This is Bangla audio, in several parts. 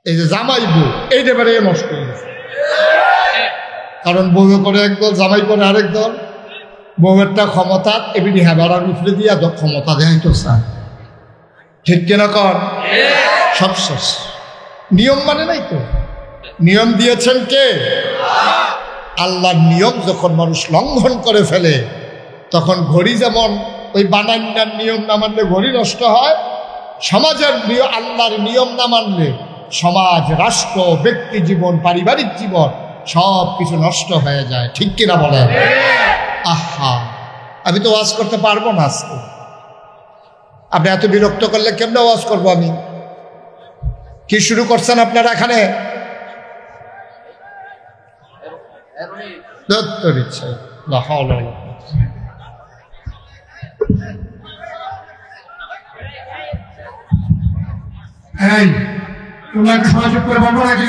এই যে জামাই বউ এইটা বেড়ে নষ্ট হয়ে গেছে। কারণ বউ করে একদল, জামাই করে আরেক দল। বউয়েরটা ক্ষমতা এবিডি হ্যাঁ উঠলে দিয়া ক্ষমতা দেয় তো স্যার, ঠিক কিনা কর? সব শেষ। নিয়ম মানে নাই তো, নিয়ম দিয়েছেন কে? আল্লাহর নিয়ম যখন মানুষ লঙ্ঘন করে ফেলে তখন ঘড়ি যেমন ওই বানান্যার নিয়ম না মানলে ঘড়ি নষ্ট হয়, সমাজের আল্লাহর নিয়ম না মানলে সমাজ, রাষ্ট্র, ব্যক্তি জীবন, পারিবারিক জীবন সব কিছু নষ্ট হয়ে যায়, ঠিক কিনা বলেন? আহা, আমি তো ওয়াজ করতে পারবো না আজকে। আপনি এত বিরক্ত করলে কেমনে ওয়াজ করবো আমি? কি শুরু করছেন আপনারা এখানে? তোমরা একটু সহযোগ করে বলবো নাকি?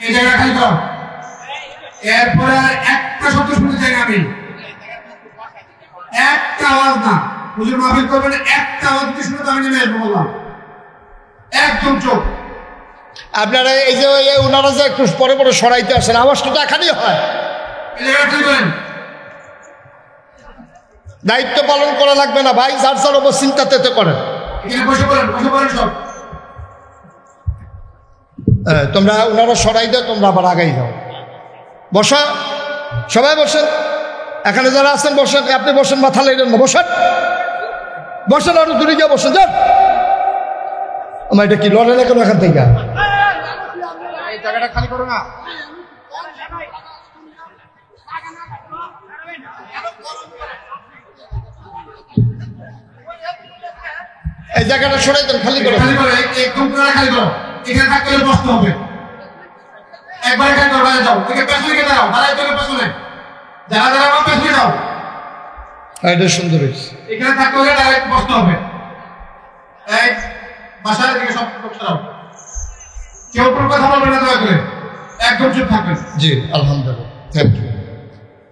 এই জায়গা খালি কর। এরপরে আর একটা শব্দ শুনতে চাই না আমি, একটা আওয়াজ না। হুজুর মাহফিল করবেন, একটা আওয়াজ যদি শুনে তো আমি নেমে আসবো, বললাম একদম চোখ। আপনারা এই যে ওনারা যে একটু পরে পরে সরাইতে আসেন, আওয়াজটা তো এখানেই হয়। এই জায়গা খালি করেন। দায়িত্ব পালন করা লাগবে না ভাই, যার যার ওপর চিন্তাতে করেন। এখানে বসে পড়েন, বসে পড়েন সব। তোমরা ওনারা সরাই দাও, তোমরা আবার আগাই যাও। বসা, সবাই বসেন। এখানে যারা আছেন বসেন, আপনি বসেন, মাথা লেগেন না, বসেন বসেন, আরো দূরে গিয়ে বসেন। যান, আমার এটা কি লড়ে না কেন এখান থেকে? এই জায়গাটা খালি করো না। এই জায়গাটা সরাই দেন, খালি করো, খালি করো, একদম পুরো খালি করো। এখানে থাকতে হলে বসতে হবে। একবার এখানে করো, বাইরে যাও। থেকে পেছনে গিয়ে দাঁড়াও, দাঁড়াই থেকে পেছনে। যারা যারা আমার পেছনে যাও। এটা সুন্দর হয়েছে। এখানে থাকতে হলে দাঁড়াই বসতে হবে। এই বাসার দিকে সব লোক সরাও। কেউ কোনো কথা বলবে না, দয়া করে একদম চুপ থাকবেন। জি, আলহামদুলিল্লাহ, থ্যাংক ইউ।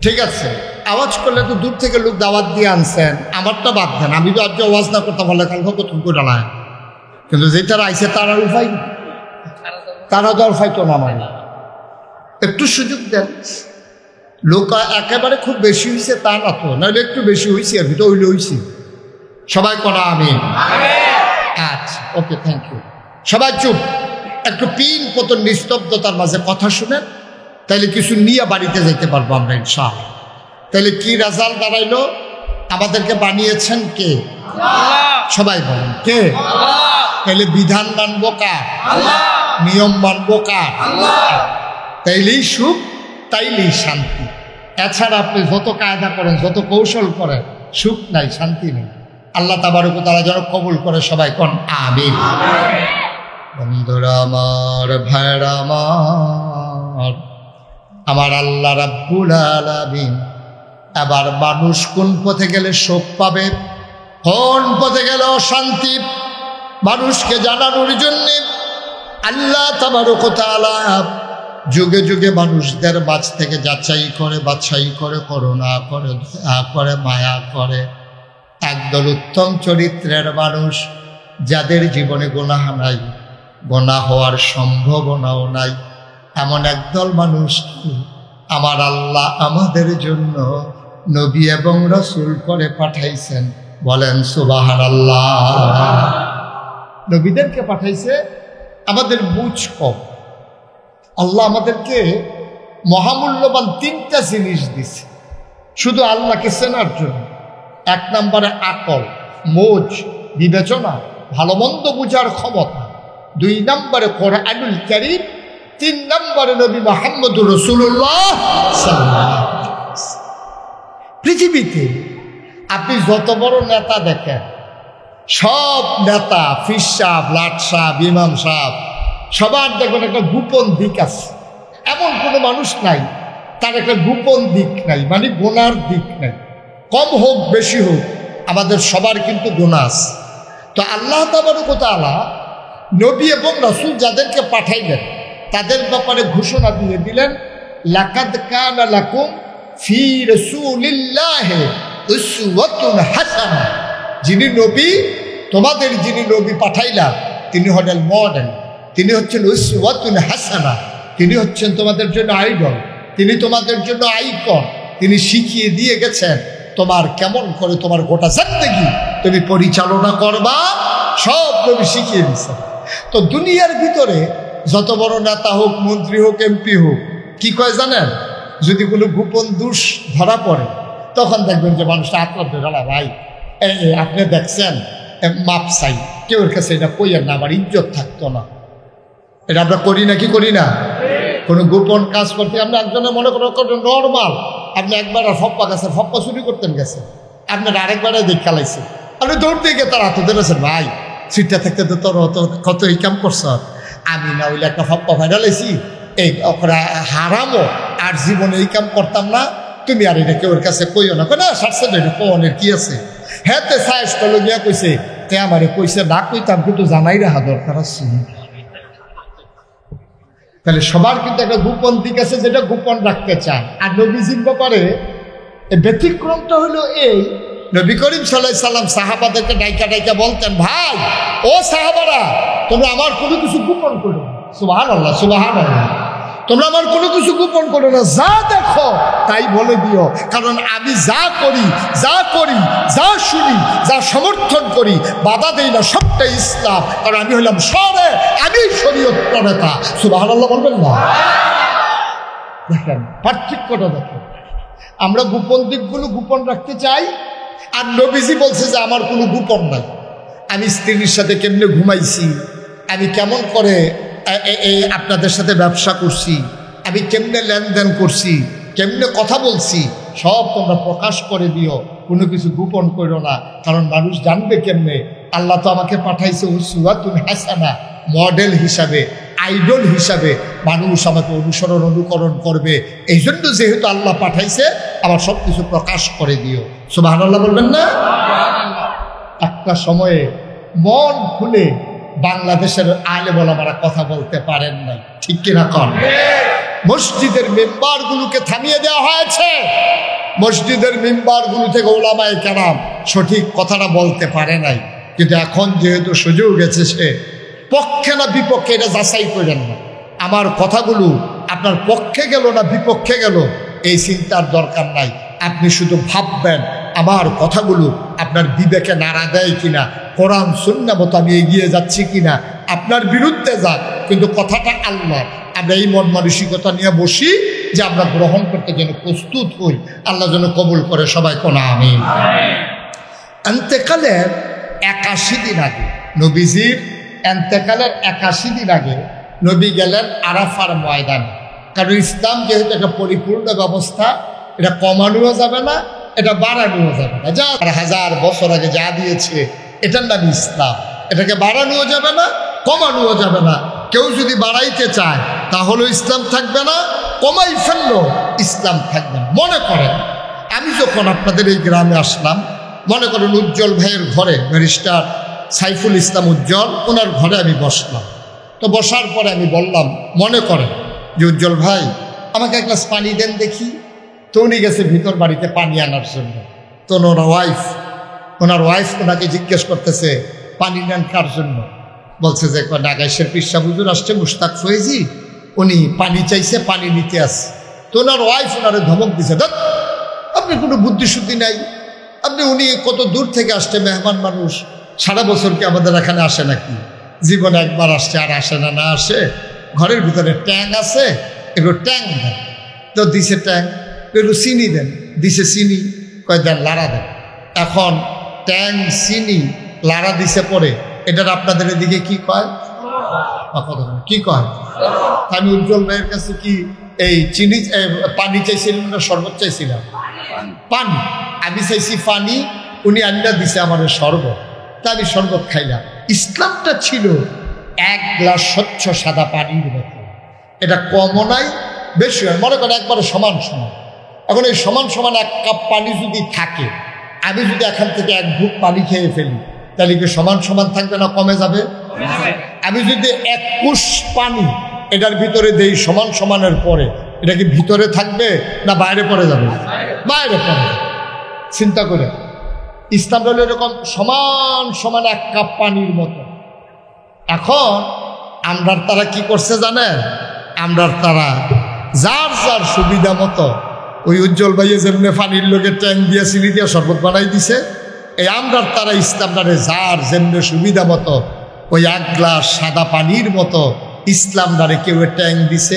ঠিক আছে, আওয়াজ করলে তো দূর থেকে লোক দাওয়াত দিয়ে আনছেন, আমারটা বাদ দেন। আমি তো আজকে আওয়াজ না করতে পারলে কালকে প্রথম করে ডালায়, কিন্তু যেটারা আইসে তারা উপায়, তারা দর ফাইতো না। মানে একটু সুযোগ দেন। লোক একেবারে খুব বেশি হয়েছে তা না তো, নাহলে একটু বেশি হয়েছে, আর ভিতরে হইলে হয়েছি। সবাই করা আমিন। আচ্ছা, ওকে, থ্যাংক ইউ। সবাই চুপ, একটু পিন পতন নিস্তব্ধতার মাঝে কথা শুনেন, তাইলে কিছু নিয়ে বাড়িতে যেতে পারবো আমরা ইনশাআল্লাহ। তাইলে কি রেজাল্ট দাঁড়াইলো? আমাদেরকে বানিয়েছেন কে? সবাই বলেন কে? তাইলে বিধান মানবো কার? নিয়ম মানবো কার? তাইলেই সুখ, তাইলেই শান্তি। এছাড়া আপনি যত কায়দা করেন, যত কৌশল করেন, সুখ নাই, শান্তি নেই। আল্লাহ তাবারক ওয়া তাআলা যেন কবুল করে। সবাই কোন আমিন। বন্ধুরা আমার, ভাইরা আমার, আমার আল্লাহ রাব্বুল আলামিন এবার মানুষ কোন পথে গেলে সুখ পাবে, কোন পথে গেলে অশান্তি, মানুষকে জানানোর জন্য আল্লাহ তাবারক ওয়া তাআলা যুগে যুগে মানুষদের মাঝ থেকে যাচাই করে, বাছাই করে, করুণা করে, দয়া করে, মায়া করে একদল উত্তম চরিত্রের মানুষ, যাদের জীবনে গুনাহ নাই, গুনাহ হওয়ার সম্ভাবনাও নাই, এমন একদল মানুষ আমার আল্লাহ আমাদের জন্য নবী এবং রাসূল করে পাঠাইছেন। বলেন সুবহানাল্লাহ। নবীদেরকে পাঠাইছে, আমাদের বুঝ কম। আল্লাহ আমাদেরকে মহামূল্যবান তিনটা জিনিস দিছে শুধু আল্লাহকে চেনার জন্য। এক নম্বরে আকল, মোজ, বিবেচনা, ভালো মন্দ বুঝার ক্ষমতা। দুই নম্বরে কোরআনুল কারীম। তিন নম্বরে নবী মুহাম্মদুর রাসূলুল্লাহ সাল্লাল্লাহু আলাইহি ওয়াসাল্লাম। পৃথিবীতে আপনি যত বড় নেতা দেখেন, সব নেতা, ফিস সাহেব, লাট সাহেব, ইমাম সাহেব, সবার দেখবেন একটা গোপন দিক আছে। এমন কোনো মানুষ নাই তার একটা গোপন দিক নাই, মানে গুনার দিক নাই। কম হোক বেশি হোক, আমাদের সবার কিন্তু গুনাহ আছে। তো আল্লাহ তাবারক ওয়া তাআলা নবী এবং রাসূল যাদেরকে পাঠাইলেন তাদের ব্যাপারে ঘোষণা দিয়ে দিলেন, লাকাদ কানা লাকুম ফি রাসূলিল্লাহি উসওয়াতুন হাসানাহ। যিনি নবী, তোমাদের যিনি নবী পাঠাইলাম, তিনি হলেন মডেল, তিনি হচ্ছেন উসওয়াতুন হাসানা, তিনি হচ্ছেন তোমাদের জন্য আইডল, তিনি তোমাদের জন্য আইকন। তিনি শিখিয়ে দিয়ে গেছেন তোমার কেমন করে তোমার গোটা জিন্দেগি তুমি পরিচালনা করবা, সব নবী শিখিয়ে দিচ্ছেন। তো দুনিয়ার ভিতরে যত বড় নেতা হোক, মন্ত্রী হোক, এমপি হোক, কি কয় জানেন? যদি কোনো গোপন দোষ ধরা পড়ে তখন দেখবেন যে মানুষটা আত্মা ধরা, ভাই এই আপনি দেখছেন মাপ চাই, কেউ কাছে এটা কইয়ের না, আমার ইজ্জত থাকতো না। এটা আমরা করি না কি করি না? কোনো গোপন কাজ করতে আমরা একজনে মনে করো নর্মাল, আপনি একবার ফপ্পা গেছেন, ফপ্পা চুরি করতেন গেছে, আপনার আরেকবারে দেখ খেলাইছে, আপনি দৌড় দিয়ে তার হাতে ধরেছেন, ভাই সিটটা থাকতে তো তোর কত এই কাম করছ, আমি না হইলে একটা ফপ্পা ফাইনালাইছি, এই হারামো আর জীবনে এই কাম করতাম না, তুমি আর এটা কেউ কাছে কইও না, না সারছে না, এটা কনের কি আছে? হ্যাঁ তে সাইজটা লগিয়া কইছে, তে আমারে কইছে না কইতাম, কিন্তু জানাই রাখা দরকার আছে। তাহলে সবার কিন্তু একটা গোপন দিক আছে যেটা গোপন রাখতে চায়। আর নবীজির ব্যাপারে ব্যতিক্রমটা হলো এই, নবী করিম সাল্লাল্লাহু আলাইহি সাল্লাম সাহাবাদেরকে ডাইকা ডাইকা বলতেন, ভাই ও সাহাবারা, তোমরা আমার কোনো কিছু গোপন করো না। সুবহানাল্লাহ, সুবহানাল্লাহ। তোমরা আমার কোনো কিছু গোপন করো না, যা দেখো তাই বলে দিও, কারণ আমি যা করি, যা শুনি, যা সমর্থন করি, বাধা দেই না, সবটাই ইসলাম। কারণ আমি হলাম আমি শরীয়ত প্রণেতা। সুবহানাল্লাহ বলবেন না? দেখেন পার্থক্যটা, দেখেন আমরা গোপন দিকগুলো গোপন রাখতে চাই, আর নবীজি বলছে যে আমার কোনো গোপন নাই। আমি স্ত্রীর সাথে কেমনে ঘুমাইছি, আমি কেমন করে এই আপনাদের সাথে ব্যবসা করছি, আমি কেমনে লেনদেন করছি, কেমনে কথা বলছি, সব তোমরা প্রকাশ করে দিও, কোনো কিছু গোপন করো না। কারণ মানুষ জানবে কেমনে? আল্লাহ তো আমাকে পাঠাইছে উসওয়াতুন হাসানা, মডেল হিসাবে, আইডল হিসাবে মানুষ আমাকে অনুকরণ করবে। এই জন্য যেহেতু আল্লাহ পাঠাইছে, আমার সব কিছু প্রকাশ করে দিও। সুবহানাল্লাহ বলবেন না? একটা সময়ে মন খুলে বাংলাদেশের আলেম ওলামারা কথা বলতে পারেন নাই, ঠিক কিনা কন? মসজিদের মেম্বারগুলোকে থামিয়ে দেওয়া হয়েছে, মসজিদের মেম্বারগুলো থেকে ওলামায়ে কেরাম সঠিক কথাটা বলতে পারে নাই। কিন্তু এখন যেহেতু সুযোগ এসেছে, পক্ষে না বিপক্ষে এটা যাচাই করেন না, আমার কথাগুলো আপনার পক্ষে গেল না বিপক্ষে গেল এই চিন্তার দরকার নাই। আপনি শুধু ভাববেন আমার কথাগুলো আপনার বিবেকে নাড়া দেয় কিনা, কোরআন সুন্নাহ মতো আমি এগিয়ে যাচ্ছি কিনা, আপনার বিরুদ্ধে যাক কিন্তু কথাটা আল্লাহ। আমরা এই মন মানসিকতা নিয়ে বসি যে আমরা গ্রহণ করতে যেন প্রস্তুত হই, আল্লাহ যেন কবুল করে। সবাই কোন আমিন। এন্তেকালের 81 দিন আগে, নবীজির এন্তেকালের 81 দিন আগে নবী গেলেন আরাফার ময়দানে। কারণ ইসলাম যেহেতু একটা পরিপূর্ণ ব্যবস্থা, এটা কমানোও যাবে না, এটা বাড়ানোও যাবে না। যা 1000 বছর আগে যা দিয়েছে এটার নাম ইসলাম, এটাকে বাড়ানোও যাবে না, কমানোও যাবে না। কেউ যদি বাড়াইতে চায় তাহলে ইসলাম থাকবে না, কমাই ফেললো ইসলাম থাকবে না। মনে করেন আমি যখন আপনাদের এই গ্রামে আসলাম, মনে করেন উজ্জ্বল ভাইয়ের ঘরে, ব্যারিস্টার সাইফুল ইসলাম উজ্জ্বল, ওনার ঘরে আমি বসলাম। তো বসার পরে আমি বললাম, মনে করেন যে উজ্জ্বল ভাই আমাকে এক গ্লাস পানি দেন দেখি। তো উনি গেছে ভিতর বাড়িতে পানি আনার জন্য। তো ওনার ওয়াইফ ওনাকে জিজ্ঞেস করতেছে, পানি নেন কার জন্য? বলছে যে নাগাইশের পিসা হুজুর আসছে, মুশতাক ফয়েজি, উনি পানি চাইছে, পানি নিতে আসছে। তো ওনার ওয়াইফ ওনারে ধমক দিছে, দেখ আপনি কোনো বুদ্ধিশুদ্ধি নাই, উনি কত দূর থেকে আসছে, মেহমান মানুষ, সারা বছর কি আমাদের এখানে আসে নাকি? জীবনে একবার আসছে, আর আসে না। না আসে, ঘরের ভিতরে ট্যাং আছে, একটু ট্যাং দেন। তো দিছে ট্যাং, একটু চিনি দেন, দিছে চিনি, কয় দেন লাড়া দেন। এখন ট্যাং চিনি লাড়া দিছে পরে, এটার আপনাদের এদিকে কি কয়? কি কয়? আমি উজ্জ্বল ভাইয়ের কাছে কি এই চিনি পানি চাইছিলাম না শরবত চাইছিলাম? পানি। আমি চাইছি পানি, উনি আন্ডা দিছে আমার শরবত, তা আমি শরবত খাইলাম। ইসলামটা ছিল 1 গ্লাস স্বচ্ছ সাদা পানির মতো, এটা কমও নাই বেশি হয়, মনে করেন একবারে সমান সমান। এখন এই সমান সমান 1 কাপ পানি যদি থাকে, আমি যদি এখান থেকে 1 ঘুট পানি খেয়ে ফেলি, তাহলে কি সমান সমান থাকবে না কমে যাবে? আমি যদি 1 কুশ পানি এটার ভিতরে দেই সমান সমানের পরে, এটা কি ভিতরে থাকবে না বাইরে পড়ে যাবে? বাইরে পড়ে। চিন্তা করে, ইসলাম হলো এরকম সমান সমান 1 কাপ পানির মতো। এখন আমরার তারা কি করছে জানেন? আমরার তারা যার যার সুবিধা মতো ওই উজ্জ্বল ভাইয়ে যেমনি পানির লোকে ট্যাঙ্ক দিয়ে চিনি দিয়ে শরবত বানাই দিছে, এই আমরার তারা ইসলামটারে যার যেমনি সুবিধা মতো ওই এক গ্লাস সাদা পানির মতো ইসলামটারে কেউ ট্যাঙ্ক দিছে,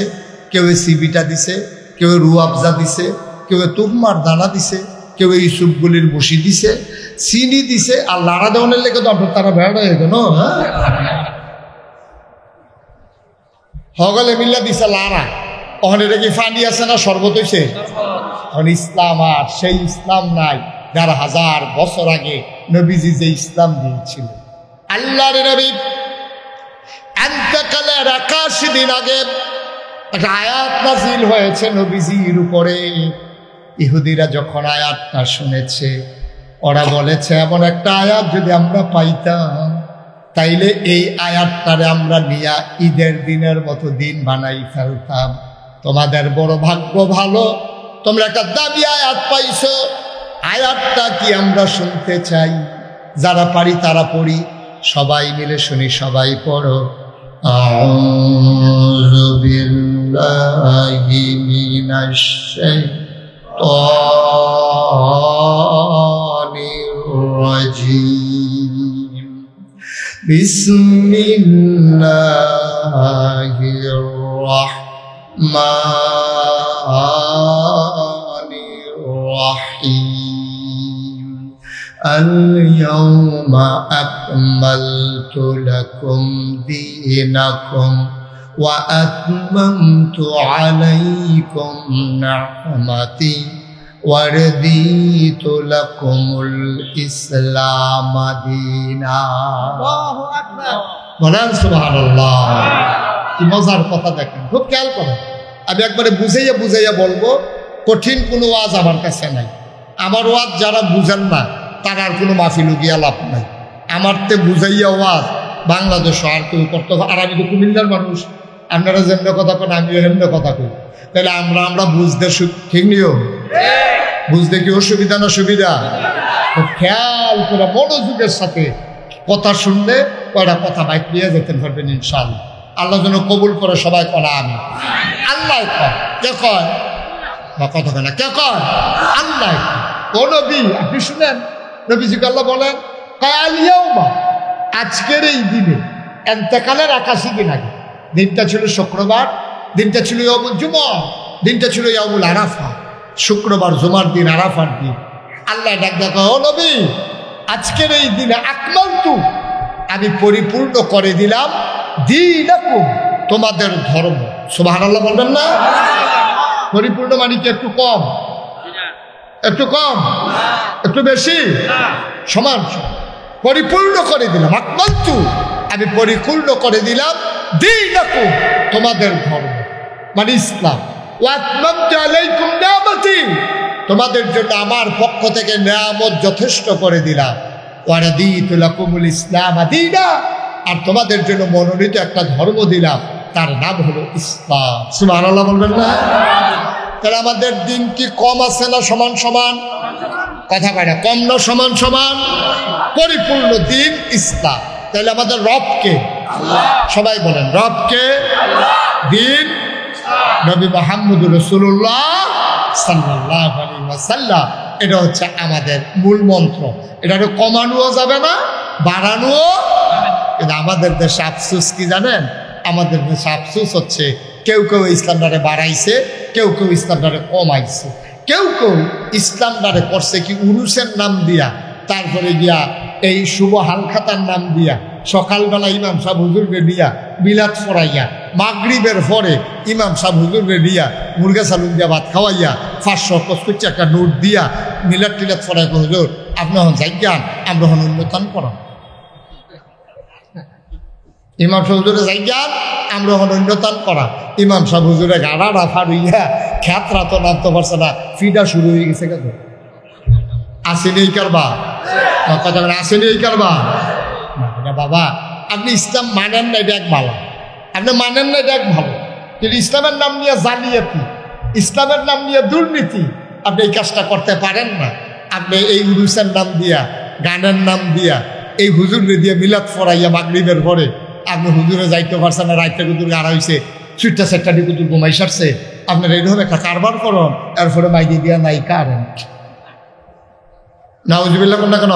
কেউ সিবিটা দিছে, কেউ রুয়াবজা দিছে, কেউ তুহমার দানা দিছে, কেউ এই সুপগুলির বসি দিছে, চিনি দিছে। আর লাড়া দেওয়ানের লেগে তো আপনার তারা বেড়া হয়ে গেল। হগলে মিল্লা দিছে লাড়া, ওখানে এটা কি ফানি আছে না শরবত হয়েছে? এখন ইসলাম আর সেই ইসলাম নাই যার 1000 বছর আগে নবীজি যে ইসলাম দিয়েছিল। আল্লাহর নবী এতেকালের 81 দিন আগে একটা আয়াত নাযিল হয়েছে নবীজির উপরে। ইহুদিরা যখন আয়াতটা শুনেছে, ওরা বলেছে এমন একটা আয়াত যদি আমরা পাইতাম তাইলে এই আয়াতটারে আমরা নিয়া ঈদের দিনের মতো দিন বানাই ফেলতাম। তোমাদের বড় ভাগ্য ভালো, তোমরা একটা দাবি আয়াত পাইছো। আয়াতটা কি আমরা শুনতে চাই? যারা পারি তারা পড়ি, সবাই মিলে শুনি, সবাই পড়ো। আউযু বিল্লাহি মিনাশ শাইতানির রাজীম। বিসমিল্লাহির রাহমানির রাহিম। আল-ইয়াওমা আকমালতু লাকুম দীনাকুম ওয়া আতমামতু আলাইকুম নি'মাতি ওয়া রাদিতু লাকুমুল ইসলাম দীনা। আল্লাহু আকবার। বলেন সুবহানাল্লাহ। কি মজার কথা দেখেন, খুব খেয়াল করেন। আমি একবারে বুঝাইয়া বুঝাইয়া বলবো, কঠিন কোনো ওয়াজ আমার কাছে নাই। আমার ওয়াজ যারা বুঝেন না তার আর কোনো মাহফিল গিয়া লাভ নাই। আমার তে বুঝাইয়া ওয়াজ বাংলাদেশ আর কেউ করতে। আর আমি তো কুমিল্লার মানুষ, আপনারা যেমন কথা কেন আমিও এমনি কথা কই। তাহলে আমরা বুঝতে ঠিক নিও, বুঝতে কি অসুবিধা না সুবিধা? খেয়াল করে মনোযোগের সাথে কথা শুনলে কয়টা কথা বাইক নিয়ে যেতে পারবেন ইনশাআল্লাহ। আল্লাহ যেন কবুল করে সবাই করা। আমি আল্লাহ কয়, কে কয় বা কথা কয় না, কে কয়? আল্লাহ। ও নবী আপনি শুনেন, নবীজিকে আল্লাহ বলেন কায়ালিয়াউমা, আজকের এই দিনে, এন্তেকালের 81 দিন আগে। দিনটা ছিল শুক্রবার, দিনটা ছিল ইয়াউমুল জুমআ, দিনটা ছিল ইয়াউমুল আরাফা। শুক্রবার, জুমার দিন, আরাফার দিন। আল্লাহ ডাক দেখো, ও নবী আজকের এই দিনে আকমালতু, আমি পরিপূর্ণ করে দিলাম দীনাকুম, তোমাদের ধর্ম। সুবহানাল্লাহ বলবেন না? পরিপূর্ণ মানে কি একটু কম, একটু কম, একটু বেশি, সমান? পরিপূর্ণ করে দিলাম। আকমালতু, আমি পরিপূর্ণ করে দিলাম দীনাকুম, তোমাদের ধর্ম মানে ইসলাম। ওয়া আতমামতু আলাইকুম নি'মাতি, তোমাদের জন্য আমার পক্ষ থেকে নিয়ামত যথেষ্ট করে দিলাম। ওয়া রাদিতু লাকুমুল ইসলাম দীনা, আর তোমাদের জন্য মনোনীত একটা ধর্ম দিলাম, তার নাম হলো ইসলাম। সুবহানাল্লাহ বলবেন না? তাহলে আমাদের দিন কি কম আছে না সমান সমান? কথা কয় না, কম না সমান সমান? পরিপূর্ণ দিন ইসলাম। তাহলে আমাদের রবকে, সবাই বলেন রবকে, দিন নবী মুহাম্মদুর রাসূলুল্লাহ সাল্লাল্লাহু আলাইহি ওয়াসাল্লাম। এটা হচ্ছে আমাদের মূল মন্ত্র। এটা কমানোও যাবে না, বাড়ানোও। কিন্তু আমাদের দেশে আফসোস কি জানেন? আমাদের দেশে আফসোস হচ্ছে কেউ কেউ ইসলামটারে বাড়াইছে, কেউ কেউ ইসলামটারে কমাইছে। কেউ কেউ ইসলামটারে করছে কি উরুসের নাম দিয়া, তারপরে গিয়া এই শুভ হালখাতার নাম দিয়া, সকালবেলা ইমাম সাহেব হুজুরকে দিয়া মিলাদ পড়াইয়া, মাগরিবের পরে ইমাম সাহেব হুজুরকে দিয়া মুরগা সালুন দিয়া ভাত খাওয়াইয়া 500 করছে একটা নোট দিয়া মিলাদ টিলাদ পড়াই, হুজুর আপনি হন যাইয়ান, আমরা হন উন্নতন করেন। ইমাম সাহেব হুজুরে যাইয়ান, আমরা হন উন্নতন করা। ইমাম সাহেব হুজুরে গাড়া রাফা রইয়া খ্যাতরা তো নামতে পারছে না, ফিডা শুরু হয়ে গেছে। কেন আসেনি এই কারবা? কথা বলে আসেনি এই কারবা? বাবা আপনি ইসলাম মানেন না, এটা এক ভালো। আপনি মানেন না, এটা এক ভালো। কিন্তু ইসলামের নাম নিয়ে জালিয়াতি, ইসলামের নাম নিয়ে দুর্নীতি, আপনি এই কাজটা করতে পারেন না। আপনি এই উরুসের নাম দিয়া, গানের নাম দিয়া, এই হুজুরে দিয়ে মিলাদ ফরাইয়া মাগরিবের পরে আপনি হুজুরে যাইতে পারছেন না, রাইতে কুতুর গাড়া হয়েছে, সুইটটা সেটটা কুতুর ঘুমাই সারছে, আপনার এইরকম একটা কারবার করুন, এরপরে মাইকে দিয়া নাই কারেন না, হুজুবিল্লা কোন না কেন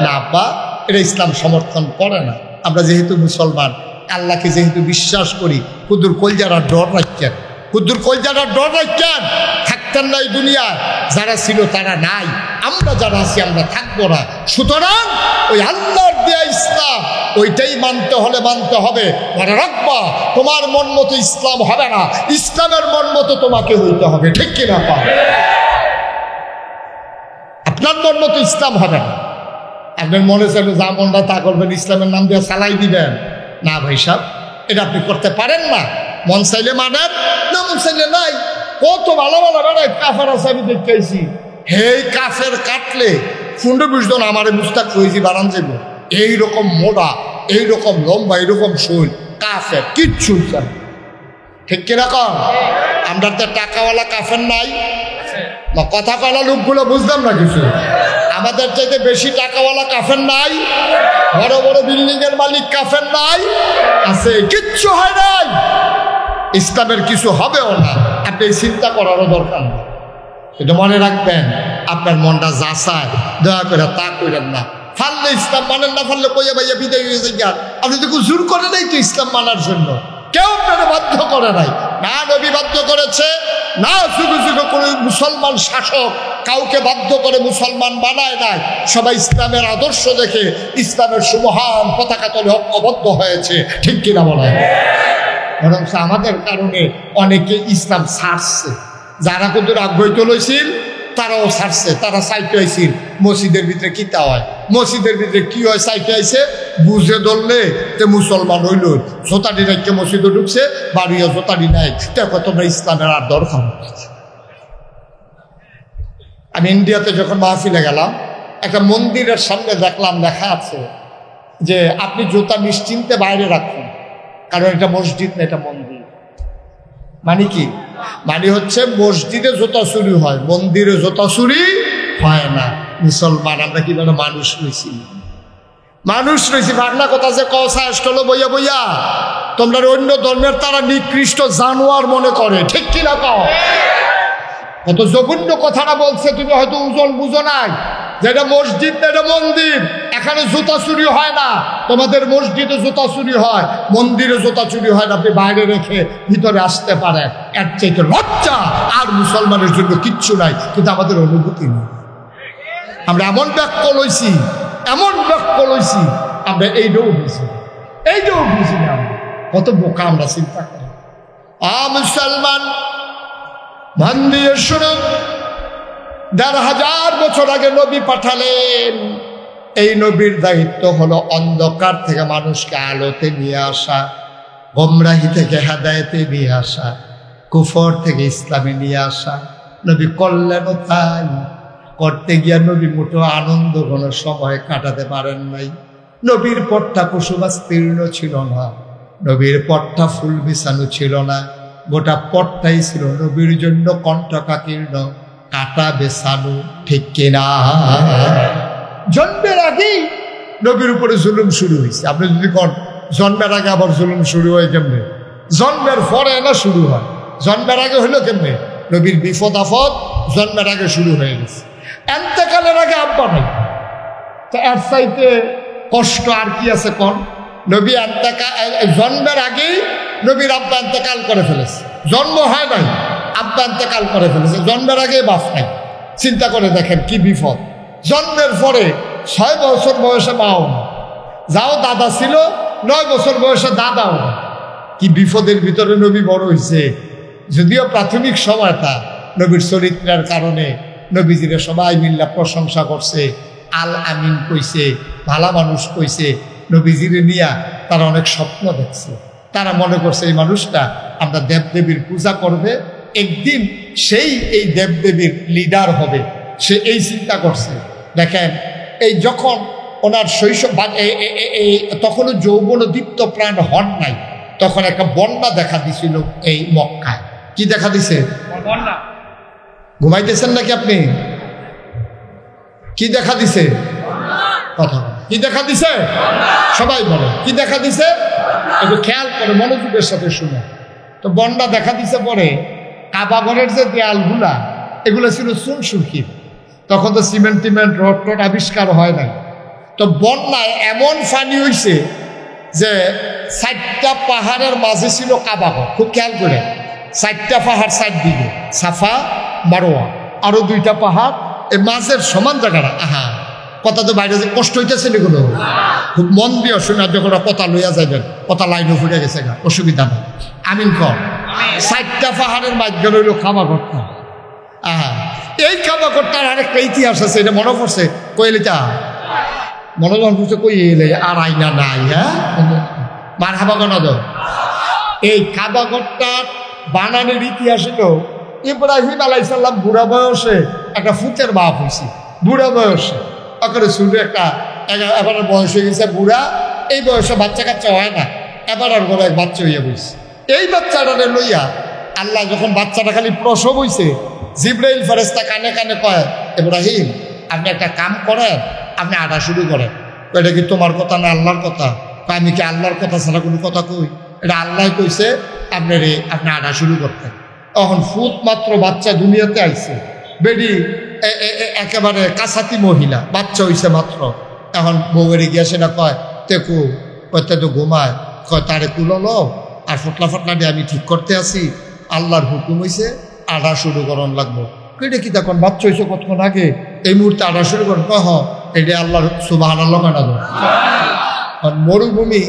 না আব্বা, এটা ইসলাম সমর্থন করে না। আমরা যেহেতু মুসলমান, আল্লাহকে যেহেতু বিশ্বাস করি, কুদুর কলজারা ডর রাখছেন, কুদুর কলজারা ডর রাখছেন, থাকতেন না এই দুনিয়ায়, যারা ছিল তারা নাই, আমরা যারা আছি আমরা থাকবো না। সুতরাং ওই আল্লাহর দেয়া ইসলাম ওইটাই মানতে হলে মানতে হবে। মনে রাখবা, তোমার মন মতো ইসলাম হবে না, ইসলামের মন মতো তোমাকে হইতে হবে, ঠিক কিনা পা? আপনার মন মতো ইসলাম হবে না, আপনার মনে চাইলে যা মনটা তা করবেন, ইসলামের নাম দিয়ে চালাই দিবেন না ভাই সাহেব, এটা আপনি করতে পারেন না। মন চাইলে মানেন না, মন চাইলে নাই। কত ভালো ভালো বেড়ায় কাফের আছে আমি দেখতেছি, হে কাফের কাটলে 15-20 জন আমার মুস্তাক হয়েছি বানান যাব, এইরকম মোটা, এইরকম লম্বা, এইরকম শৈল, কাফের কিচ্ছু চান, ঠিক কিরকম? আমরা তো টাকাওয়ালা কাফের নাই, কথা কয়লা লোকগুলো বুঝলাম না কিছু, আমাদের চাইতে বেশি টাকাওয়ালা কাফের নাই, বড় বড় বিল্ডিং এর মালিক কাফের নাই, আছে, কিচ্ছু হয় নাই, ইসলামের কিছু হবেও না, আপনি চিন্তা করারও দরকার নেই। কিন্তু মনে রাখবেন, আপনার মনটা যা চায় দয়া করে তা করেন না। ফাললে ইসলাম মানেন না, ফাললে কইয়া ভাইয়া বিদায় হয়ে যায়, আপনি তো জোর করে নাই তো ইসলাম মানার জন্য, কেউ আপনারা বাধ্য করে নাই, না নবী বাধ্য করেছে, না যুগে যুগে কোনো মুসলমান শাসক কাউকে বাধ্য করে মুসলমান বানায় নাই। সবাই ইসলামের আদর্শ দেখে ইসলামের সুমহান পতাকা তলে ঐক্যবদ্ধ হয়েছে, ঠিক কিনা বলে? বরং আমাদের কারণে অনেকে ইসলাম ছাড়ছে, যারা কিন্তু আগ্রহী লইছিল তারাও ছাড়ছে, তারা সাইটে আইছিল। মসজিদের ভিতরে কিতা হয়, মসজিদের ভিতরে কি হয়, সাইটে আইছে, বুঝে ধরলে তে মুসলমান হইল, জোতাটি রাখতে মসজিদে ঢুকছে, বাড়িও জোতাটি নাই, দেখো তোমরা ইসলামের আর দরকার। আমি ইন্ডিয়াতে যখন মাহফিলে গেলাম, একটা মন্দিরের সামনে দেখলাম লেখা আছে যে আপনি জুতা নিশ্চিন্তে বাইরে রাখুন, কারণ এটা মসজিদ না, এটা মন্দির। মানে কি? মানে হচ্ছে মসজিদে জুতা চুরি হয়, মন্দিরে জুতা চুরি হয় না। মুসলমান আমরা কিভাবে মানুষ রয়েছি, মানুষ রয়েছি, বাংলা কথা যে কষা আসলো বইয়া বইয়া, তোমরা অন্য ধর্মের তারা নিকৃষ্ট জানোয়ার মনে করে, ঠিক কিনা কও? কত জঘন্য কথাটা বলছে, তুমি হয়তো ওজন বুঝো নাই, যেটা মসজিদ এটা মন্দির, এখানে জুতা চুরি হয় না। তোমাদের মসজিদে জুতা চুরি হয়, মন্দিরে জুতা চুরি হয় না, আপনি বাইরে রেখে ভিতরে আসতে পারেন, এর চাইতে লজ্জা আর মুসলমানের জন্য কিচ্ছু নাই। কিন্তু আমাদের অনুভূতি নেই, আমরা এমন ব্যাখ্য লইছি, এমন ব্যাখ্য লইছি, আমরা এইটাও বুঝি, এইটাও বুঝি না। আমরা কত বোকা আমরা, চিন্তা করি। মুসলমান মন দিয়ে শুনুন, 1500 বছর আগে নবী পাঠালেন। এই নবীর দায়িত্ব হলো অন্ধকার থেকে মানুষকে আলোতে নিয়ে আসা, গোমরাহি থেকে হেদায়েতে নিয়ে আসা, কুফর থেকে ইসলামে নিয়ে আসা। নবী করলেনও তাই। করতে গিয়া নবী মোটো আনন্দ কোনো সময় কাটাতে পারেন নাই। নবীর পথটা কুসুমাস্তীর্ণ ছিল না, নবীর পথটা ফুল বিছানো ছিল না, গোটা পথটাই ছিল নবীর জন্য কণ্টকাকীর্ণ, কাটা বেছানো, ঠিক কিনা? জন্মের আগেই নবীর উপরে জুলুম শুরু হয়েছে। আপনি যদি কোন জন্মের আগে আবার জুলুম শুরু হয় কেমনে? জন্মের পরে না শুরু হয়, জন্মের আগে হইলো কেমনে? নবীর বিপদ আপদ জন্মের আগে শুরু হয়ে গেছে। এন্তেকালের আগে আব্বা নাই, তো এর চাইতে কষ্ট আর কি আছে কোন? নবী জন্মের আগেই নবীর আব্বা এন্তেকাল করে ফেলেছে, জন্ম হয় নাই, আব্বা এন্তেকাল করে ফেলেছে, জন্মের আগে বাপ নাই। চিন্তা করে দেখেন কি বিপদ। জন্মের পরে 6 বছর বয়সে মাও না, যাও দাদা ছিল 9 বছর বয়সে দাদাও না। কি বিপদের ভিতরে নবী বড় হয়েছে। যদিও প্রাথমিক সময়টা নবীর চরিত্রের কারণে নবীজিরে সবাই মিল্লা প্রশংসা করছে, আল আমিন কইছে, ভালা মানুষ কইছে। নবীজিরে নিয়া তারা অনেক স্বপ্ন দেখছে, তারা মনে করছে এই মানুষটা আমরা দেবদেবীর পূজা করবে, একদিন সেই এই দেবদেবীর লিডার হবে, সে এই চিন্তা করছে। দেখেন, এই যখন ওনার শৈশব, তখনও যৌবন দীপ্ত প্রাণ হন নাই, তখন একটা বন্যা দেখা দিছিল এই মক্কায়। কি দেখা দিছে? বন্যা। ঘুমাইতেছেন নাকি আপনি? কি দেখা দিছে? কথা কি দেখা দিছে? সবাই বলে কি দেখা দিছে? একটু খেয়াল করে মনোযোগের সাথে শুনে। তো বন্যা দেখা দিছে পরে কাবাগরের যে দেয়ালগুলা এগুলো ছিল চুন সুরকির, তখন তো সিমেন্ট টিমেন্ট রড টড আবিষ্কার হয় নাই। তো বন্যায় এমন পানি হইছে যে 4টা পাহাড়ের মাঝে ছিল কাবাগর। খুব খেয়াল করে, 4টা পাহাড় 4 দিকে, সাফা মারোয়া, আরো 2টা পাহাড়, এই মাঝের সমান জায়গাটা। আহা, কথা তো বাইরে যে কষ্ট হইতেছে এগুলো খুব মন দিয়ে শুনে, যখন কথা লইয়া যাবেন কথা লাইনও ফুটে গেছে না, অসুবিধা নেই। আমিন কর। 4টা পাহাড়ের মাঝখানে হইল কাবাগরটা। আহা, এই কাবাগরটার আরেকটা ইতিহাস আছে, এটা মনে পড়ছে কইলিটা মনোজন পড়ছে কই এলে আর আইনা নাই। হ্যাঁ, মার হাবা গণাদ। এই কাবাগরটার বানানের ইতিহাস হলো ইব্রাহিম আলাইহিস সালাম বুড়া বয়সে একটা ফুতের বাপ হয়েছে। বুড়া বয়সে ওখানে শুধু একটা এবার বয়স হয়ে গেছে বুড়া, এই বয়সে বাচ্চা কাচ্চা হয় না, এবার আর বড় এক বাচ্চা হইয়া বইছে। এই বাচ্চাটারে লইয়া আল্লাহ যখন বাচ্চাটা খালি প্রসব হইছে, জিব্রাইল ফেরেশতা কানে কানে কয়, ইব্রাহিম আপনি একটা কাম করেন, আপনি আটা শুরু করেন। এটা কি তোমার কথা না আল্লাহর কথা? আমি কি আল্লাহর কথা ছাড়া কোনো কথা কই? এটা আল্লাহ কইছে আপনি আটা শুরু করতেন। তখন ফুট মাত্র বাচ্চা দুনিয়াতে আইছে, বেডি একেবারে কাছাতি মহিলা, বাচ্চা হইছে মাত্র। এখন বউয়ের গিয়া সেটা কয় তেকু, কয়তে তো ঘুমায়, কয় তারে কুলো আর ফটলা ফটলা দিয়ে আমি ঠিক করতে আসি, আল্লাহর হুকুম হইছে আটা শুরু করন লাগবো। এটা কি তখন বাচ্চা হয়েছে কতক্ষণ আগে, এই মুহূর্তে আটা শুরু করেন? কহ এটা আল্লাহর সুবহানাল্লাহ কানা দো। মরুভূমি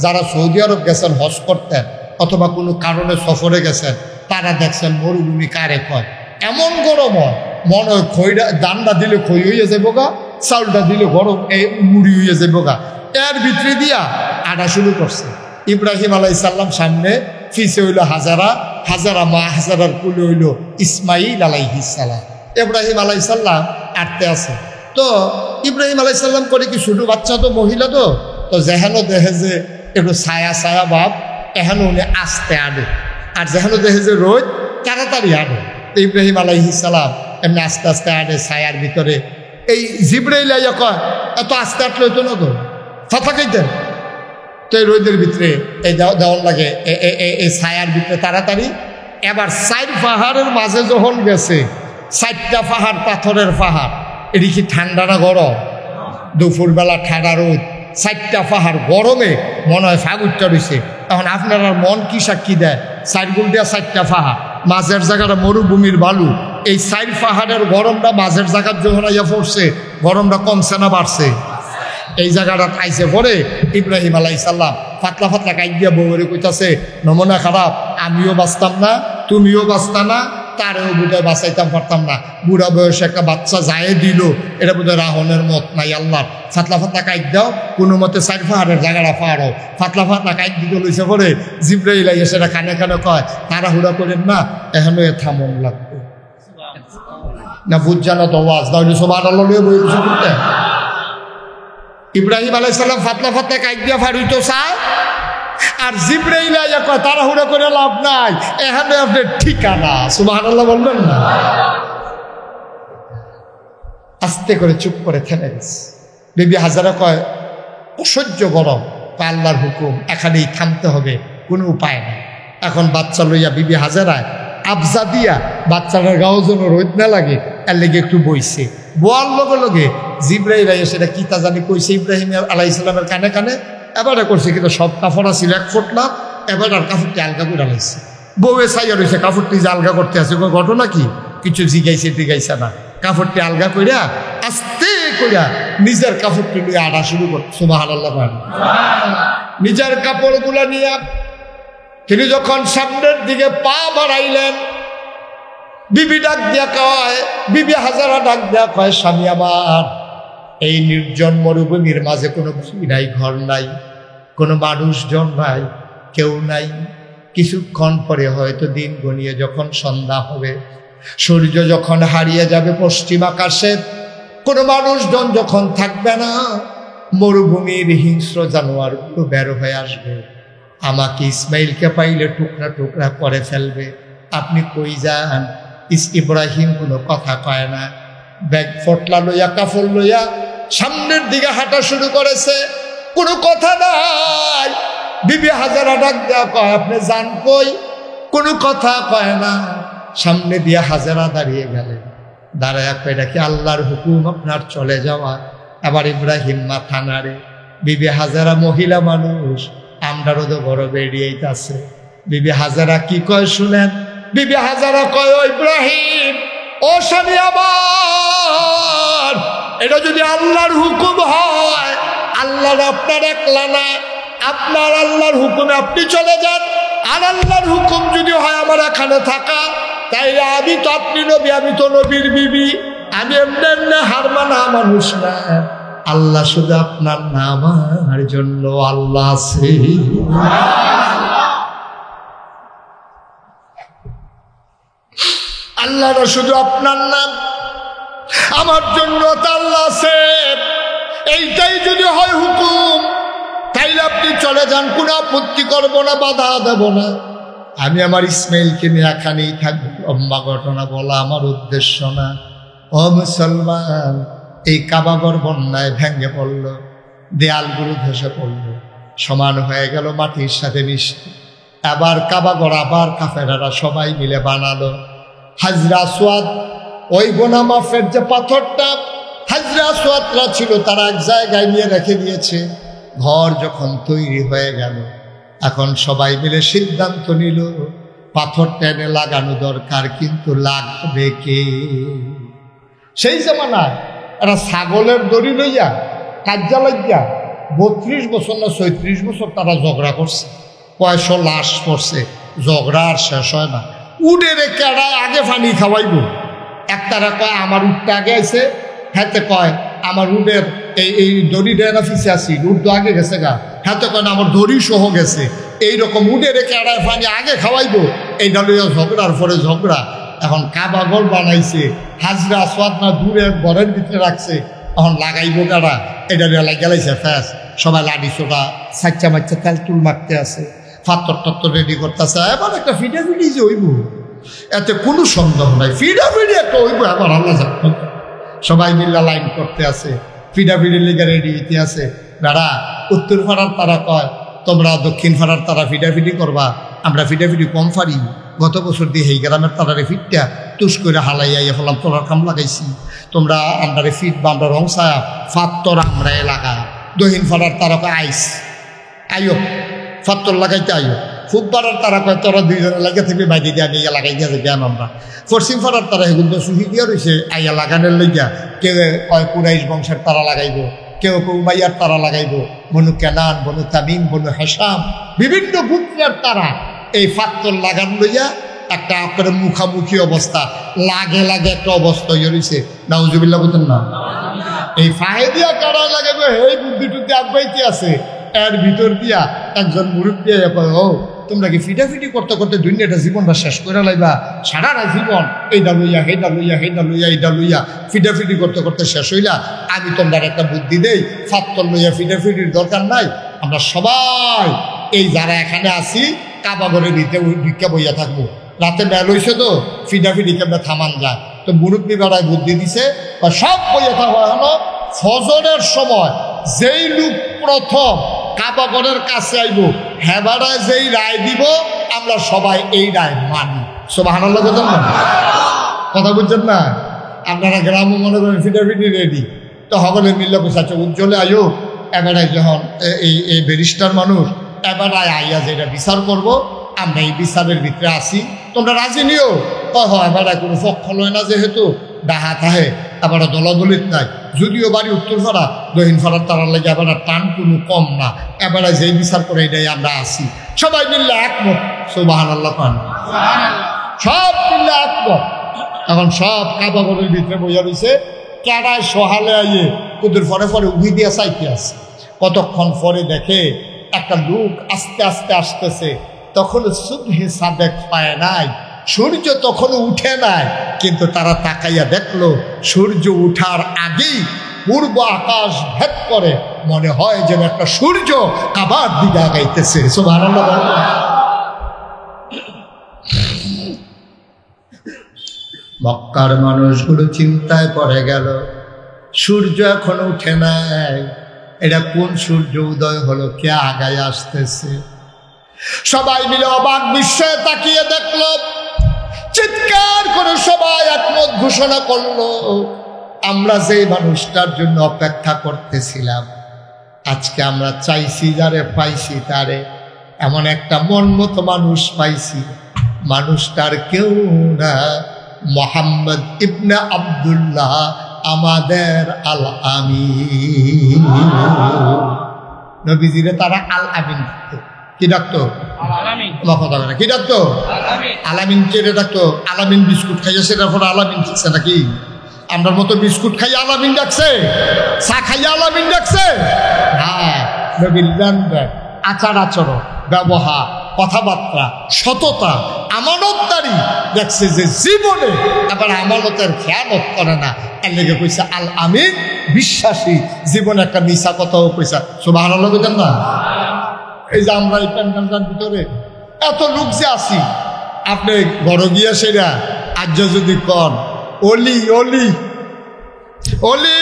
যারা সৌদি আরব গেছেন হজ করতেন অথবা কোনো কারণে সফরে গেছেন, তারা দেখছেন মরুভূমি কারে কয়। এমন গরম হয়, মনে হয় খইটা দানটা দিলে খই হইয়া যাবো গা, চাউলটা দিলে গরম এই মুড়ি হইয়া যাবো গা। এর ভিতরে দিয়া আটা শুরু করছে। ইব্রাহিম আলাইহিস সালাম সামনে, ফিসে হইল হাজারা, হাজারা মা হাজারার কুলে হইল ইসমাইল আলাইহিস সালাম। ইব্রাহিম আলাইহিস সালাম আটতে আছে। তো ইব্রাহিম আলাইহিস সালাম করে কি শুধু বাচ্চা, তো মহিলা তো যেহেন দেখে যে একটু ছায়া ছায়া ভাব, এহেন উনি আস্তে আনে, আর যেহেন দেখে যে রোদ তাড়াতাড়ি আনে। ইব্রাহিম আলাইহিস সালাম এমনি আস্তে আস্তে আনে ছায়ার ভিতরে। এই জিব্রাইল আইয়া কয় এত আস্তে আটলে হইতো না তো, ফাঁকা খাইতেন। তো এই রোদের ভিতরে এই দেওয়ার লাগে এই ছায়ার ভিতরে তাড়াতাড়ি। এবার 4 পাহাড়ের মাঝে যখন গেছে, 4টা পাহাড় পাথরের পাহাড়, এটি কি ঠান্ডা না গরম? দুপুরবেলা ঠান্ডা রোদ, 4টা পাহাড় গরমে মনে হয় ফাগুরটা রয়েছে। এখন আপনার মন কি সাক্ষী দেয়? 4 গুণ দেওয়া 4টা পাহাড়, মাঝের জায়গাটা মরুভূমির বালু। এই 4 পাহাড়ের গরমটা মাঝের জায়গার যখন আইয়া পড়ছে, গরমটা কমছে না বাড়ছে? এই জায়গাটা আইসে পরে ইব্রাহিম আলাইহিস সালাম ফাতলা ফাতলা কাইট দিয়া বউরে কইতাছে, নমুনা খারাপ, আমিও বাঁচতাম না, তুমিও বাঁচতা না, তারেও বোধহয় বাঁচাইতাম পারতাম না। বুড়া বয়সে একটা বাচ্চা যায় দিল, এটা বোধহয় রাহনের মত নাই আল্লাহ। ফাতলা ফাতলা কাইট দাও, কোনো মতে 4 পাহাড়ের জায়গাটা পাহাড়ও ফাতলা ফাতলা কাইট দিতে লইছে পরে জিব্রাইল আইয়া সেটা কানে কানে কয়, তাড়াহুড়া করেন না, এখনো থামন লাগবে না, বুঝছা না তো ওয়াজ না হইলে সুবহানাল্লাহ লইয়া বই বসে করতে। ইব্রাহিম আলাইহিস সালাম ফাতলা ফাতলা কাইট দিয়া ফাড়িতো চায়, আর জিব্রাইল আইয়া কয় তাড়াহুড়া করে লাভ নাই, এখানে আপনার ঠিকানা। সুবহানাল্লাহ বলবেন না? আস্তে করে চুপ করে থেমে গেছে। বিবি হাজারা কয় অসহ্য গরম, আল্লাহর হুকুম, এখানেই থামতে হবে, কোনো উপায় নেই। এখন বাচ্চা লইয়া বিবি হাজারায় আবজা দিয়া বাচ্চাটার গাও যেন রোদ না লাগে এর লেগে একটু বইছে। বোয়ার লগে লগে জিব্রাইল আইয়া সেটা কি তা জানি কইছে ইব্রাহিম আলাইহিস সালামের কানে কানে। এবারে করছে কিন্তু সব কাপড় ছিল 1 ফুট না, এবার আর কাপড়টি আলগা করে লাইছে। বউয়ে চাইয়া রয়েছে কাপড়টি যে আলগা করতে আছে, ঘটনা কি? কিছু জিগাইছে টিগাইছে না, কাপড়টি আলগা কইরা আস্তে কইরা নিজের কাপড়টি নিয়ে আটা শুরু করছে। সুবহানাল্লাহ। নিজের কাপড়গুলা নিয়ে তিনি যখন সামনের দিকে পা বাড়াইলেন, বিবি ডাক দিয়া কয়, বিবি হাজারা ডাক দিয়া কয়, স্বামী আমার, এই নির্জন মরুভূমির মাঝে কোনো বাড়ি নাই, ঘর নাই, কোনো মানুষজন নাই, কেউ নাই। কিছুক্ষণ পরে হয়তো দিন গনিয়ে যখন সন্ধ্যা হবে, সূর্য যখন হারিয়ে যাবে পশ্চিম আকাশে, কোনো মানুষজন যখন থাকবে না, মরুভূমির হিংস্র জানোয়ারগুলো বের হয়ে আসবে, আমাকে ইসমাইলকে পাইলে টুকরা টুকরা করে ফেলবে। আপনি কই যান? ইব্রাহিম কোনো কথা কয় না, ব্যাগ ফটলা লইয়া কাপড় লইয়া সামনের দিকে হাঁটা শুরু করেছে, কোনো কথা নাই। বিবি হাজারা ডাক দেওয়া কয় আপনি যান কই? কোনো কথা কয় না। সামনে দিয়ে হাজারা দাঁড়িয়ে গেলেন, দাঁড়ায় কয় এটা কি আল্লাহর হুকুম আপনার চলে যাওয়া? আবার ইব্রাহিম মাথা নাড়ে। বিবি হাজারা মহিলা মানুষ, আমরাও তো বড় বেরিয়েইতাছে। বিবি হাজারা কি কয় শুনেন। বিবি হাজারা কয় ও ইব্রাহিম, ও স্বামী আমার, এটা যদি আল্লাহর হুকুম হয়, আল্লাহর আপনার একলা না, আপনার আল্লাহর হুকুমে আপনি চলে যান। আর আল্লাহর হুকুম যদি হয় আমার এখানে থাকা, তাই আমি তো আপনি নবী, আমি তো নবীর বিবি, আমি এমনি এমনি হার মানা মানুষ না। আল্লাহ শুধু আপনার নাম, আমার জন্য আল্লাহ আছে। আল্লাহরা শুধু আপনার নাম, আমার জন্য তো আল্লাহ আছে। এইটাই যদি হয় হুকুম, তাইলে আপনি চলে যান, কোন আপত্তি করবো না, বাধা দেব না। আমি আমার ইসমাইলকে নিয়ে এখানেই থাকবো। লম্বা ঘটনা বলা আমার উদ্দেশ্য না। ও মুসলমান, এই কাবাগর বন্যায় ভেঙে পড়ল, দেয়ালগুলো ধসে পড়ল, সমান হয়ে গেল মাটির সাথে মিশে। আবার কাবাগর আবার কাফেরারা সবাই মিলে বানালো। হাজরা আসওয়াদ, ওই গোনা মাফের যে পাথরটা হাজরা আসওয়াদরা ছিল, তারা এক জায়গায় নিয়ে রেখে দিয়েছে। ঘর যখন তৈরি হয়ে গেল, এখন সবাই মিলে সিদ্ধান্ত নিল পাথর টেনে লাগানো দরকার, কিন্তু লাগবে কে? সেই জামানায় এরা ছাগলের দড়ি লইয়া কাজ্জা লাগিয়া 32 বছর না 36 বছর তারা ঝগড়া করছে। 100 লাশ পড়ছে, ঝগড়া আর শেষ হয় না। উডে রেখে আগে পানি খাওয়াইব। একটারা কয় আমার উঠটা আগে আইছে, হাতে কয় আমার উডের এই দড়ি ডেরা ফিসে আসি, উড তো আগে গেছে গা, হাতে কয় না আমার দড়ি সহ গেছে। এইরকম উডে রেখে পানি আগে খাওয়াইব, এইটা লইয়া ঝগড়ার পরে ঝগড়া। এখন কাবাগর বানাইছে, হাজরা আসওয়াদ না দূরে ঘরের ভিতরে রাখছে, এখন লাগাইব কারা, এটা গেলাইছে ফ্যাস। সবাই লাডি চোটা সাচ্চা মাচ্চা তেল তুল মারতে আছে, ফাত্তর টত্তর রেডি করতেছে। এবার একটা ফিডা ফিডি যে হইব, এতে কোনো সন্দেহ নাই, ফিডা ফিডি একটা হইব। এবার আল্লাহ জানে, সবাই মিল্লা লাইন করতে আছে, ফিডা ফিডি লেগে রেডি হইতে আছে। বেড়া উত্তর পাড়ার তারা কয় তোমরা দক্ষিণ পাড়ার তারা ফিডাফিডি করবা, আমরা ফিডাফিডি কম পারি। গত বছর দিয়ে এই গ্রামের তারারে ফিটটা তুষ করে হালাইয়া ফেলাম, তোলার কাম লাগাইছি। তোমরা আমরা ফিট বা আমরা রং ছায়া ফাত্তর আমরা এলাকা। দক্ষিণ পাড়ার তারা কয় আইস আইও ফাত্তর লাগাইতে আইও। খুব পাড়ার তারা কয় তোরা দুইজনে লাগে থাকবে, বাইরে দিয়ে আমি ইয়া লাগাই দিয়েছে জ্ঞান আমরা। পশ্চিম পাড়ার তারা এগুলো সুহি দিয়ে রয়েছে আইয়া লাগানোর লইয়া। কেউ কয় কুরাইশ বংশের তারা লাগাইব, কেউ কেউ উমাইয়ার তারা লাগাইব, বনু কেনান, বনু তামিম, বনু হেসাম, বিভিন্ন গোত্রের তারা এই ফাত্তর লাগান লইয়া একটা করে মুখামুখি অবস্থা, লাগে লাগে একটা অবস্থা রয়েছে। নাউজুবিল্লাহ বলতেন না, এই ফাহেদিয়া কারা লাগাবে এই বুদ্ধি টুদ্ধি আব্বাইতে আছে। এর ভিতর দিয়া একজন মুরব্বী ও তোমরা কি ফিটাফিটি করতে করতে দুনিয়াটা জীবনটা শেষ করে লাইবা, সারাটা জীবন এইটা লইয়া হেডা লইয়া হেডা লইয়া এইটা লইয়া ফিটাফিটি করতে করতে শেষ হইলা। আমি তোমরা একটা বুদ্ধি দেই, ফাত্তর লইয়া ফিটাফিটির দরকার নাই। আমরা সবাই এই যারা এখানে আছি কাবাগরের ভিক্ষা বইয়া থাকবো। রাতে বেল হইছে তো ফিটাফিটি কেমন থামান যায়, তো মুরব্বী বেড়ায় বুদ্ধি দিছে সব বইয়া থাকা হলো। ফজরের সময় যেই লোক প্রথম কাবাগরের কাছে আইব, হেবারায় যেই রায় দিব আমরা সবাই এই রায় মানি। সুবহানাল্লাহ বলতেন না, কথা বুঝছেন না? আপনারা গ্রামও মনে করেন ফিটাফিটি রেডি, তো সকলে মিললে বসাচ্ছে উজ্জ্বলে আয়ো। এবারে যখন এই ব্যারিস্টার মানুষ এবারে আইয়া যেটা বিচার করব, আমরা এই বিচারের ভিতরে আসি, তোমরা রাজি নিও। এবারে কোনো পক্ষ লয় না, যেহেতু ডাহা থাহে এবার দলাদলিত নাই। যদিও বাড়ি উত্তর পাড়া, দক্ষিণ পাড়ার তারার লাগে এবার টান কোনো কম না। এবারে যেই বিচার করে এটাই আমরা আসি, সবাই মিললে একমত। সুবহানাল্লাহ পান, সব মিললে একমত। এখন সব কাবাগরের ভিতরে বইয়া রয়েছে, কেডায় সহালে আইয়ে ওদের পরে পরে উঠি দিয়ে চাইতে আছে। কতক্ষণ পরে দেখে একটা লোক আস্তে আস্তে আসতেছে। তখন সুবহে সাদেক পায় নাই, সূর্য তখনও উঠে নাই, কিন্তু তারা তাকাইয়া দেখলো সূর্য উঠার আগেই পূর্ব আকাশ ভেদ করে মনে হয় যেন একটা সূর্য কাবার দিকে আগাইতেছে। সুবহানাল্লাহ। মক্কার মানুষগুলো চিন্তায় পড়ে গেল, সূর্য এখনো উঠে নাই, এটা কোন সূর্য উদয় হলো, কে আগায় আসতেছে। সবাই মিলে অবাক বিস্ময়ে তাকিয়ে দেখলো, চিৎকার করে সবাই একমত ঘোষণা করলো, আমরা যে মানুষটার জন্য অপেক্ষা করতেছিলাম, আজকে আমরা চাইছি যারে পাইছি তারে, এমন একটা মন মতো মানুষ পাইছি। মানুষটার কেউ না, মোহাম্মদ ইবনে আব্দুল্লাহ, আমাদের আল আমিন। নবীজিরে তারা আল আমিন ডাকতো। কি ডাকতো? কি ডাকতো? আলামিন। কে ডাকতো? আলামিন বিস্কুট খাইয়া সেটার পর আলামিন ডাকছে নাকি? আমরার মতো বিস্কুট খাইয়া আলামিন ডাকছে, চা খাইয়া আলামিন ডাকছে? হ্যাঁ, নবীর লেনদেন, আচার আচরণ, ব্যবহার, কথাবার্তা, সততা, আমানতদারি দেখছে যে জীবনে আবার আমানতের খেয়ালত করে না, এর লেগে কইছে আল আমিন, বিশ্বাসী। জীবনে একটা মিশা কথাও কইছা। সুবহানাল্লাহ বলেন না? এই যে আমরা এই প্যান্ডালটার ভিতরে এত লোক যে আছি, আপনি ঘরে গিয়া সেরা আজ যদি কন অলি অলি অলি,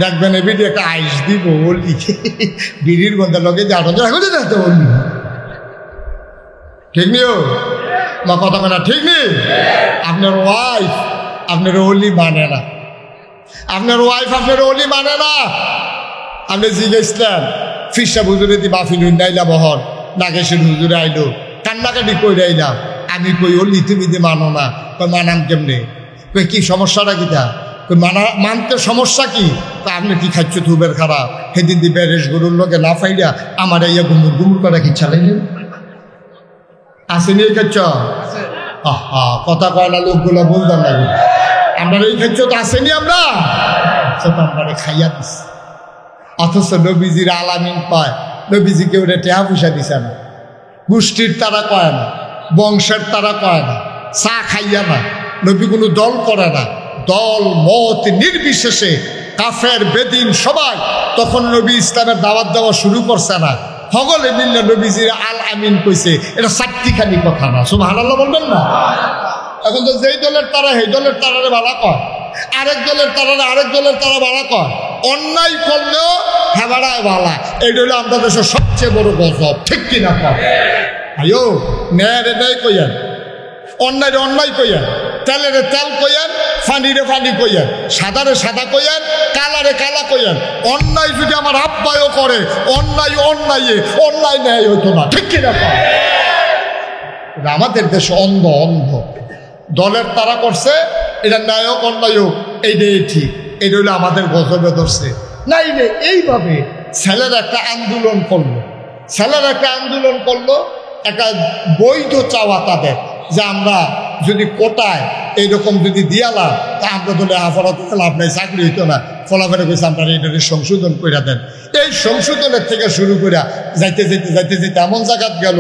দেখবেন এ বিড়ি একটা আইস দিব অলি, বিড়ির গন্ধের লগে যে আরো দেখতে অলি। ঠিক নিও না কথা কেনা? ঠিক নেই? আপনার ওয়াইফ আপনার অলি মানে না, আপনার ওয়াইফ আপনার অলি মানে না। আপনি জিজ্ঞেসলেন ফিসা হুজুরে দি বাফিল নাইলা বহন, নাগেশের হুজুরে আইলো, কান্নাকাটি কই আইলাম। আমি কই অলি তুমি দি মানো না। কই মানাম কেমনে? কই কি সমস্যাটা কিটা? কই মানতে সমস্যা কি? তা আপনি কি খাচ্ছ থুবের খারাপ? সেদিন দি বেরেস গরুর লোকে না ফাইলা আমার ইয়া গুমুর গুমুর করা কি চালাইলেন? আসেনি এই খাচ্ছ? আহা, কথা কয় না লোকগুলো বলতাম না। আমরা এই খাচ্ছ তো আসেনি, আমরা আমরা খাইয়া দিস। অথচ নবীজির আলামিন পায়, নবীজিকে ওটা টেহা পয়সা দিছে না, গোষ্ঠীর তারা কয় না, বংশের তারা কয় না, চা খাইয়া না। নবী কোনো দল করে না, দল মত নির্বিশেষে কাফের বেদিন সবাই তখন নবী ইসলামের দাওয়াত দেওয়া শুরু করছে না, সকলে মিললে নবীজির আল আমিন কইছে। এটা চারটিখানি কথা না, সুবহানাল্লাহ বলবেন না? এখন তো যেই দলের তারা সেই দলের তারারে বালা কয়, আরেক দলের তারারে আরেক দলের তারা বালা কয়। অন্যায় করলেও হেবাড়ায় বালা, এইটা হলো আমাদের দেশের সবচেয়ে বড় গজব। ঠিক কিনা কয়? আয়ো ন্যায়ের এটাই কইয়েন, অন্যায় অন্যায় কইয়েন, তেলের তেল কইয়েন, ফানিরে ফানি কইয়েন, সাদারে সাদা কইয়েন, কালারে কালা কইয়েন। অন্যায় যদি আমার আব্বায়ও করে, অন্যায় অন্যায় অন্যায় ন্যায় হইতো না। ঠিক কিনা কয়? আমাদের দেশে অন্ধ অন্ধ দলের তারা করছে, এটা ন্যায়ক অন্যায়ক এইটাই ঠিক, এটা হইলো আমাদের গজবে ধরছে। নাই রে, এইভাবে ছেলের একটা আন্দোলন করলো, একটা বৈধ চাওয়া তাদের যে আমরা যদি কোটায় এইরকম যদি দিয়ালাম, তা আমরা তো লেখাপড়াতে লাভ নাই, চাকরি হইতো না। ফলাফলে কইছে আমরা এটা সংশোধন করে দেন। এই সংশোধনের থেকে শুরু করে যাইতে এমন জায়গাত গেল,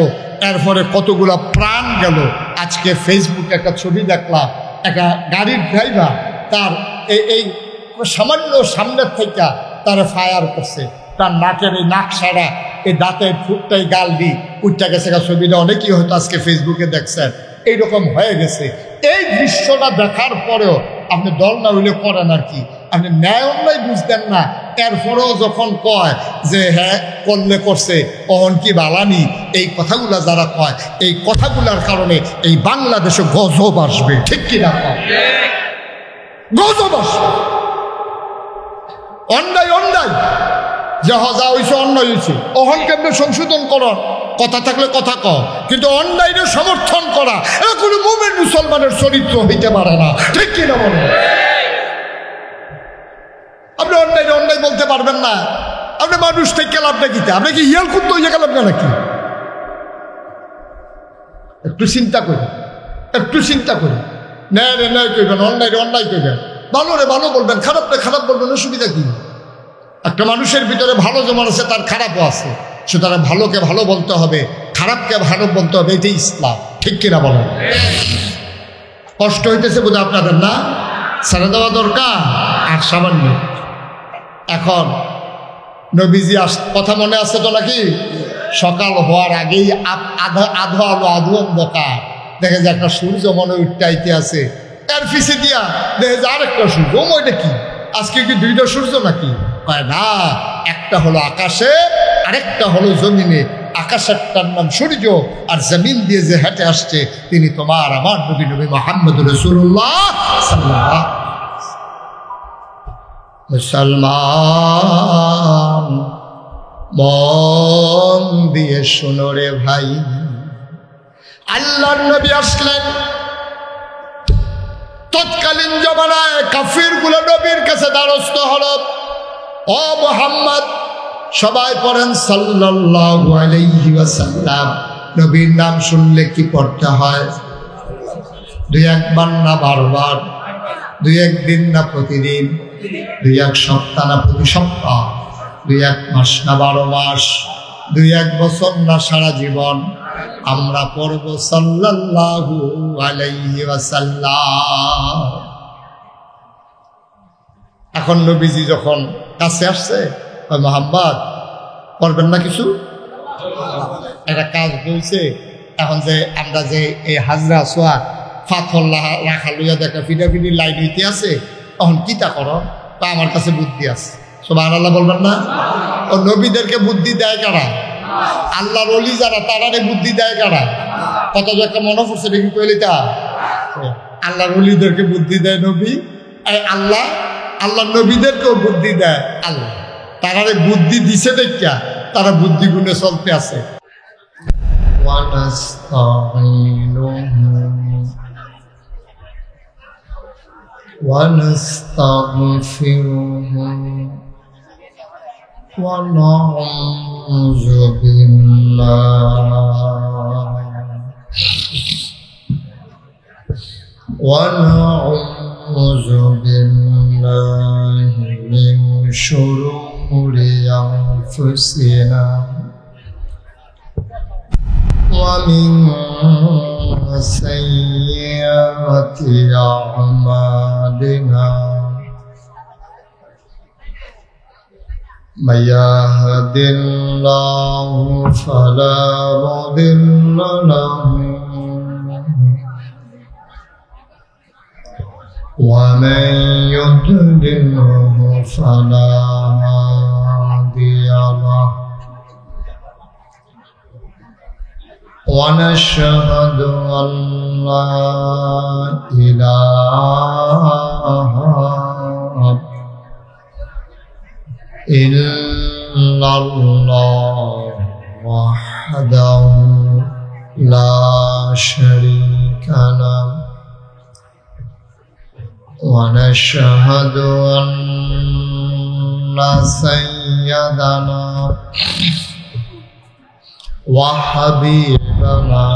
এরপরে কতগুলা প্রাণ গেল। আজকে ফেসবুকে একটা ছবি দেখলাম, একটা গাড়ির ড্রাইভার তার এই সামান্য সামনের থেকে তারা ফায়ার করছে, তার নাকের এই নাক সারা, এই দাঁতের ফুটটাই গাল দি উঠটা গেছে। ছবিটা অনেকেই হয়তো আজকে ফেসবুকে দেখছেন, এইরকম হয়ে গেছে। এই দৃশ্যটা দেখার পরেও আপনি দল না হইলে করেন আর কি, আপনি ন্যায় অন্যায় বুঝতেন না। এরপরেও যখন কয় যে হ্যাঁ করলে করছে, অহন কি বালানি, এই কথাগুলা যারা কয়, এই কথাগুলার কারণে এই বাংলাদেশে গজব আসবে। ঠিক কিনা কয়? গজব আসবে। অন্যায় অন্যায় যে যা হয়েছে অন্যায় হয়েছে, অহন কেমনে সংশোধন করন, কথা থাকলে কথা কও, কিন্তু অন্যায়কে সমর্থন করা এটা কোনো মুমিন মুসলমানের চরিত্র হইতে পারে না। ঠিক কিনা বলেন? আপনি অন্যায় বলতে পারবেন না। আপনি মানুষ থেকে লাভ নাকিতে, আপনি কি ইয়াল খুব হয়ে গেলাম না নাকি? একটু চিন্তা করি, ন্যায় করবেন, অন্যায় করবেন, ভালো রে ভালো বলবেন, খারাপ রে খারাপ বলবেন, অসুবিধা কি? একটা মানুষের ভিতরে ভালো যেমন আছে তার খারাপও আছে, সুতরাং ভালোকে ভালো বলতে হবে, খারাপকে ভালো বলতে হবে, এটাই ইসলাম। ঠিক কিনা বলেন? কষ্ট হইতেছে বোধ আপনাদের না? ছেড়ে দেওয়া দরকার আর সামান্য। এখন নবীজি কথা মনে আছে তো নাকি? সকাল হওয়ার আগেই আধো আলো আধো অন্ধকার, দেখে যে একটা সূর্য মনে উঠতে আইতে আছে, এর পিছিয়ে দিয়া দেখে যে আরেকটা সূর্য। ওইটা কি? আজকে কি দুইটা সূর্য নাকি? কয় না, একটা হলো আকাশে, আরেকটা হলো জমিনে। আকাশেরটার নাম সূর্য, আর জমিন দিয়ে যে হেঁটে আসছে তিনি তোমার আমার নবী মুহাম্মদ রাসূলুল্লাহ সাল্লাল্লাহু আলাইহি ওয়াসাল্লাম। মুসলমান মন দিয়ে শোনো রে ভাই, আল্লাহর নবী আসলেন। তৎকালীন জমানায় কাফির গুলো নবীর কাছে দ্বারস্থ হলো, ও মুহাম্মদ, সবাই পড়েন সাল্লাল্লাহু আলাইহি ওয়াসাল্লাম। নবীর নাম শুনলে কি পড়তে হয়? দুই একবার না বারবার? দুই একদিন না প্রতিদিন? দুই এক সপ্তাহ না প্রতি সপ্তাহ? দুই এক মাস না 12 মাস? দুই এক বছর না সারা জীবন? আমরা পড়ব সাল্লাল্লাহু আলাইহি ওয়াসাল্লাম। এখন নবীজি যখন কাছে আসছে, মুহাম্মদ করবেন না কিছু? একটা কাজ বলছে, এখন যে আমরা যে এই হাজরা সোয়া ফাথর রাখা লইয়া দেখা ফিডাফিডি লাইন হইতে আছে, তখন কিতা করো? তা আমার কাছে বুদ্ধি আছে। সুবহানাল্লাহ বলবেন না? ও নবীদেরকে বুদ্ধি দেয় কারা? আল্লাহর ওলি যারা, তারারে বুদ্ধি দেয় কারা? কত যে একটা মনে পড়ছে দেখি কইলি তা আল্লাহর ওলিদেরকে বুদ্ধি দেয় নবী, আল্লাহ আল্লাহ নবীদেরকেও বুদ্ধি দেয় আল্লাহ। তারারে বুদ্ধি দিছে দেখা তারা বুদ্ধি গুণে চলতে আছে। ونعوذ بالله من شرور أنفسنا ومن سيئات أعمالنا من يهد الله فلا مضل له ومن يضلله فلا هادي له ونشهد أن لا إله إلا الله وحده لا شريك له ونشهد أن سيدنا وحبيبنا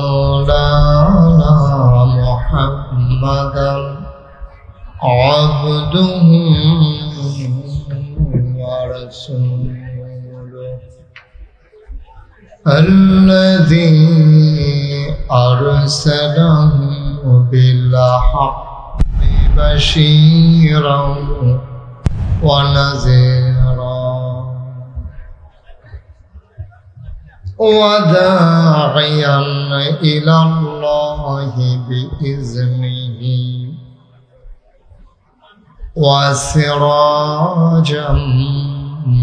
ومولانا محمدا عبده ورسوله الذي أرسله بالحق بشيرا ونذيرا وداعيا إلى الله بإذنه وسراجا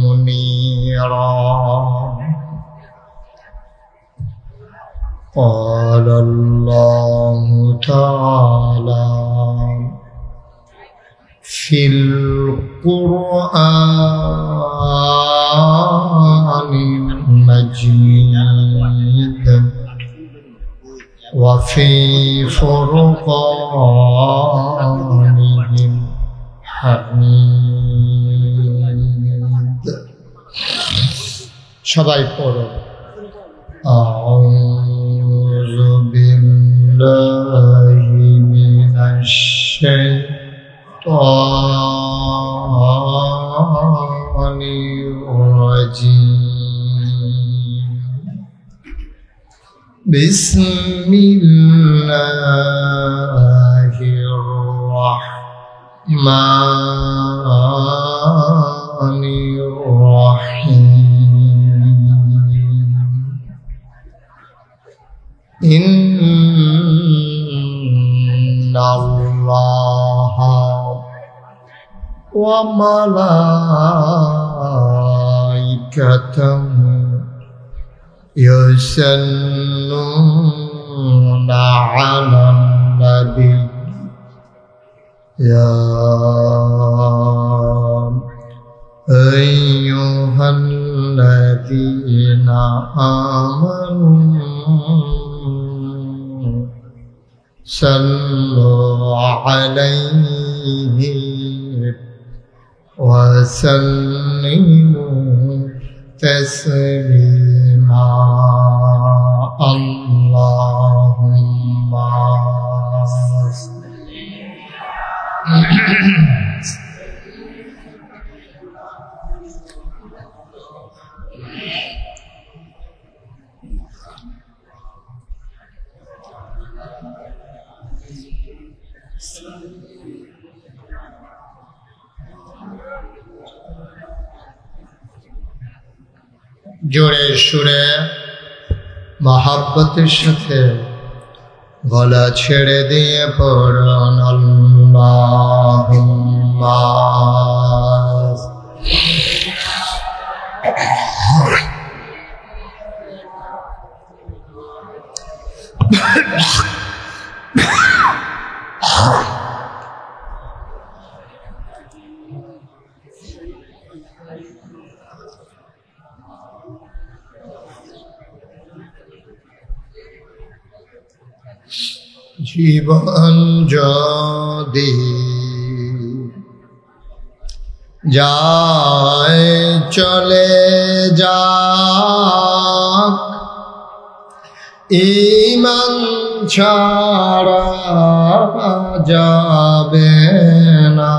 منيرا قال الله تعالى في القرآن المجيد وفي فرقانهم حميد সবাই পড়ো أعوذ بالله من الشيطان الرجيم بسم الله الرحمن الرحيم إن الله وملائكته يصلون على النبي يا أيها الذين آمنوا صلوا عليه وسلموا تسليما اللهم জোরে সুরে মহাব্বতের সাথে গলা ছেড়ে দিয়ে পড়ুন আল্লাহুম্মা জীবন যদি যায় চলে যাক ঈমান ছাড়া যাবে না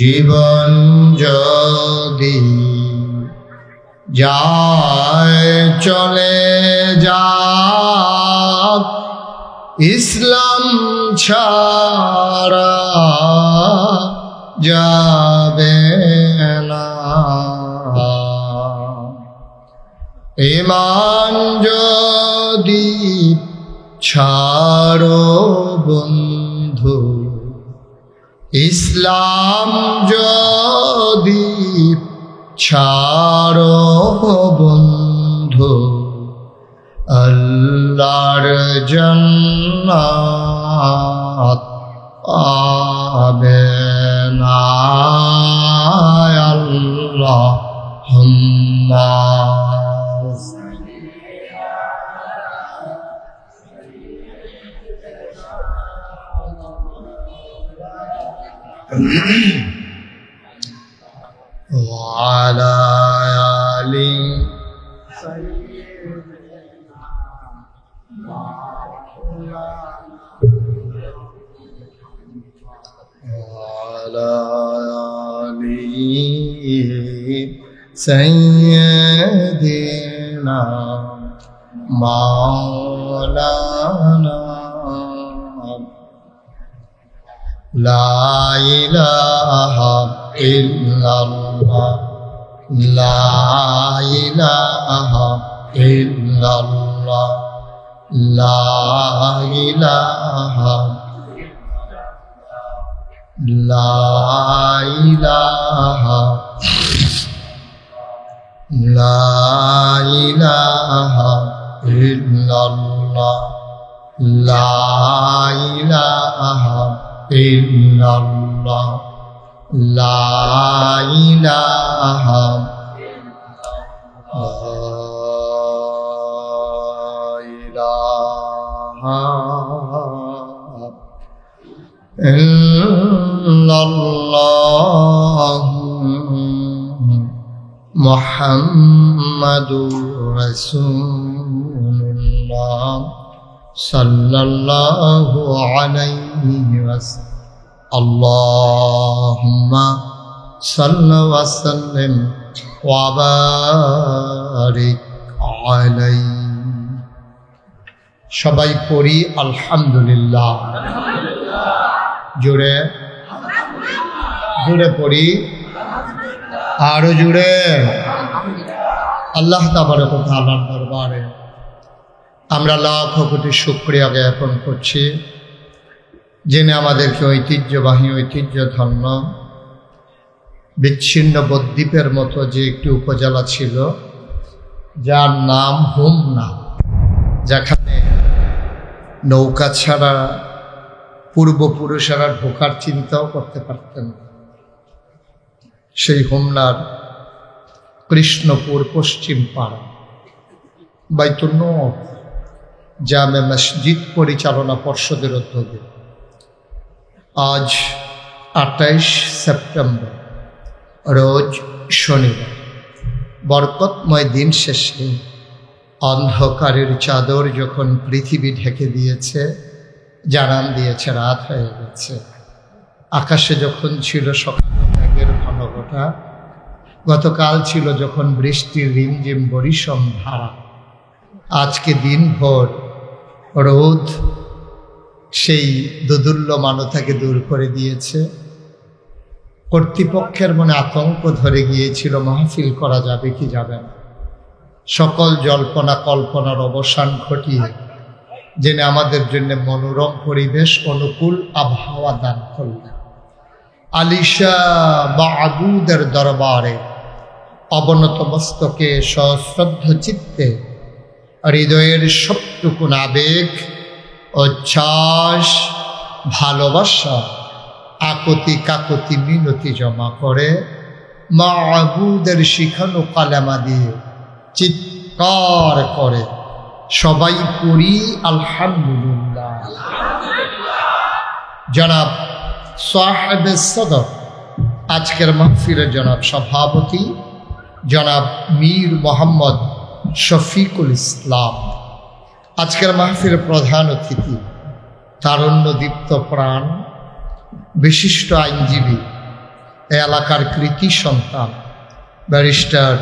জীবন যদি যায় চলে যাক ইসলাম ছাড়া যাবে না ঈমান যদি ছাড়ো বন্ধু ইসলাম যদি ছাড়ো বন্ধু আল্লাহর জান্নাত পাবে না আল্লাহুম্মা وعلى آل سيدنا مولانا لا إله إلا الله لا إله إلا الله لا إله لا إله لا إله إلا الله لا إله إلا الله لا إله إلا الله محمد رسول الله صلى الله عليه وسلم اللهم صل وسلم وبارك عليه সবাই পড়ি আলহামদুলিল্লাহ জোরে জোরে পড়ি আরো জোরে আল্লাহ তাবারক ওয়া তাআলার দরবারে আমরা লাখ কোটি শুকরিয়া জ্ঞাপন করছি যিনি আমাদেরকে ঐতিহ্যবাহী ঐতিহ্যধন্য বিচ্ছিন্ন বদ্বীপের মতো যে একটি উপজেলা ছিল, যার নাম হোমনা, যেখানে নৌকা ছাড়া পূর্বপুরুষেরা ঢোকার চিন্তাও করতে পারতেন। সেই হোমনার কৃষ্ণপুর পশ্চিম পাড়া বাইতুল নূর জামে মসজিদ পরিচালনা পর্ষদের উদ্যোগে আজ 28 সেপ্টেম্বর রোজ শনিবার বরকতময় দিন শেষে অন্ধকারের চাদর যখন পৃথিবী ঢেকে দিয়েছে, জানান দিয়েছে রাত হয়ে গেছে। আকাশে যখন ছিল সকাল মেঘের ঘনঘটা, গতকাল ছিল যখন বৃষ্টির রিমঝিম বরিশম ধারা, আজকে দিনভর রোদ সেই দোদুল্যমানতাকে দূর করে দিয়েছে। কর্তৃপক্ষের মনে আতঙ্ক ধরে গিয়েছিল মাহফিল করা যাবে কি যাবে না। সকল জল্পনা কল্পনার অবসান ঘটিয়ে যিনি আমাদের জন্য মনোরম পরিবেশ, অনুকূল আবহাওয়া দান করলেন, আলিশা মাবুদের দরবারে অবনত মস্তকে সশ্রদ্ধ চিত্তে হৃদয়ের সবটুকুন আবেগ, উচ্ছ্বাস, ভালোবাসা, আকতি কাকতি মিনতি জমা করে মাবুদের শিখানো কালেমা দিয়ে চিৎকার করে সবাই পড়ি আলহামদুলিল্লাহ। জনাব সাহেব সদর, আজকের মাহফিলের জনাব সভাপতি জনাব মীর মোহাম্মদ শফিকুল ইসলাম, আজকের মাহফিলের প্রধান অতিথি তারুণ্যদীপ্ত প্রাণ বিশিষ্ট আইনজীবী, এ এলাকার কৃতি সন্তান ব্যারিস্টার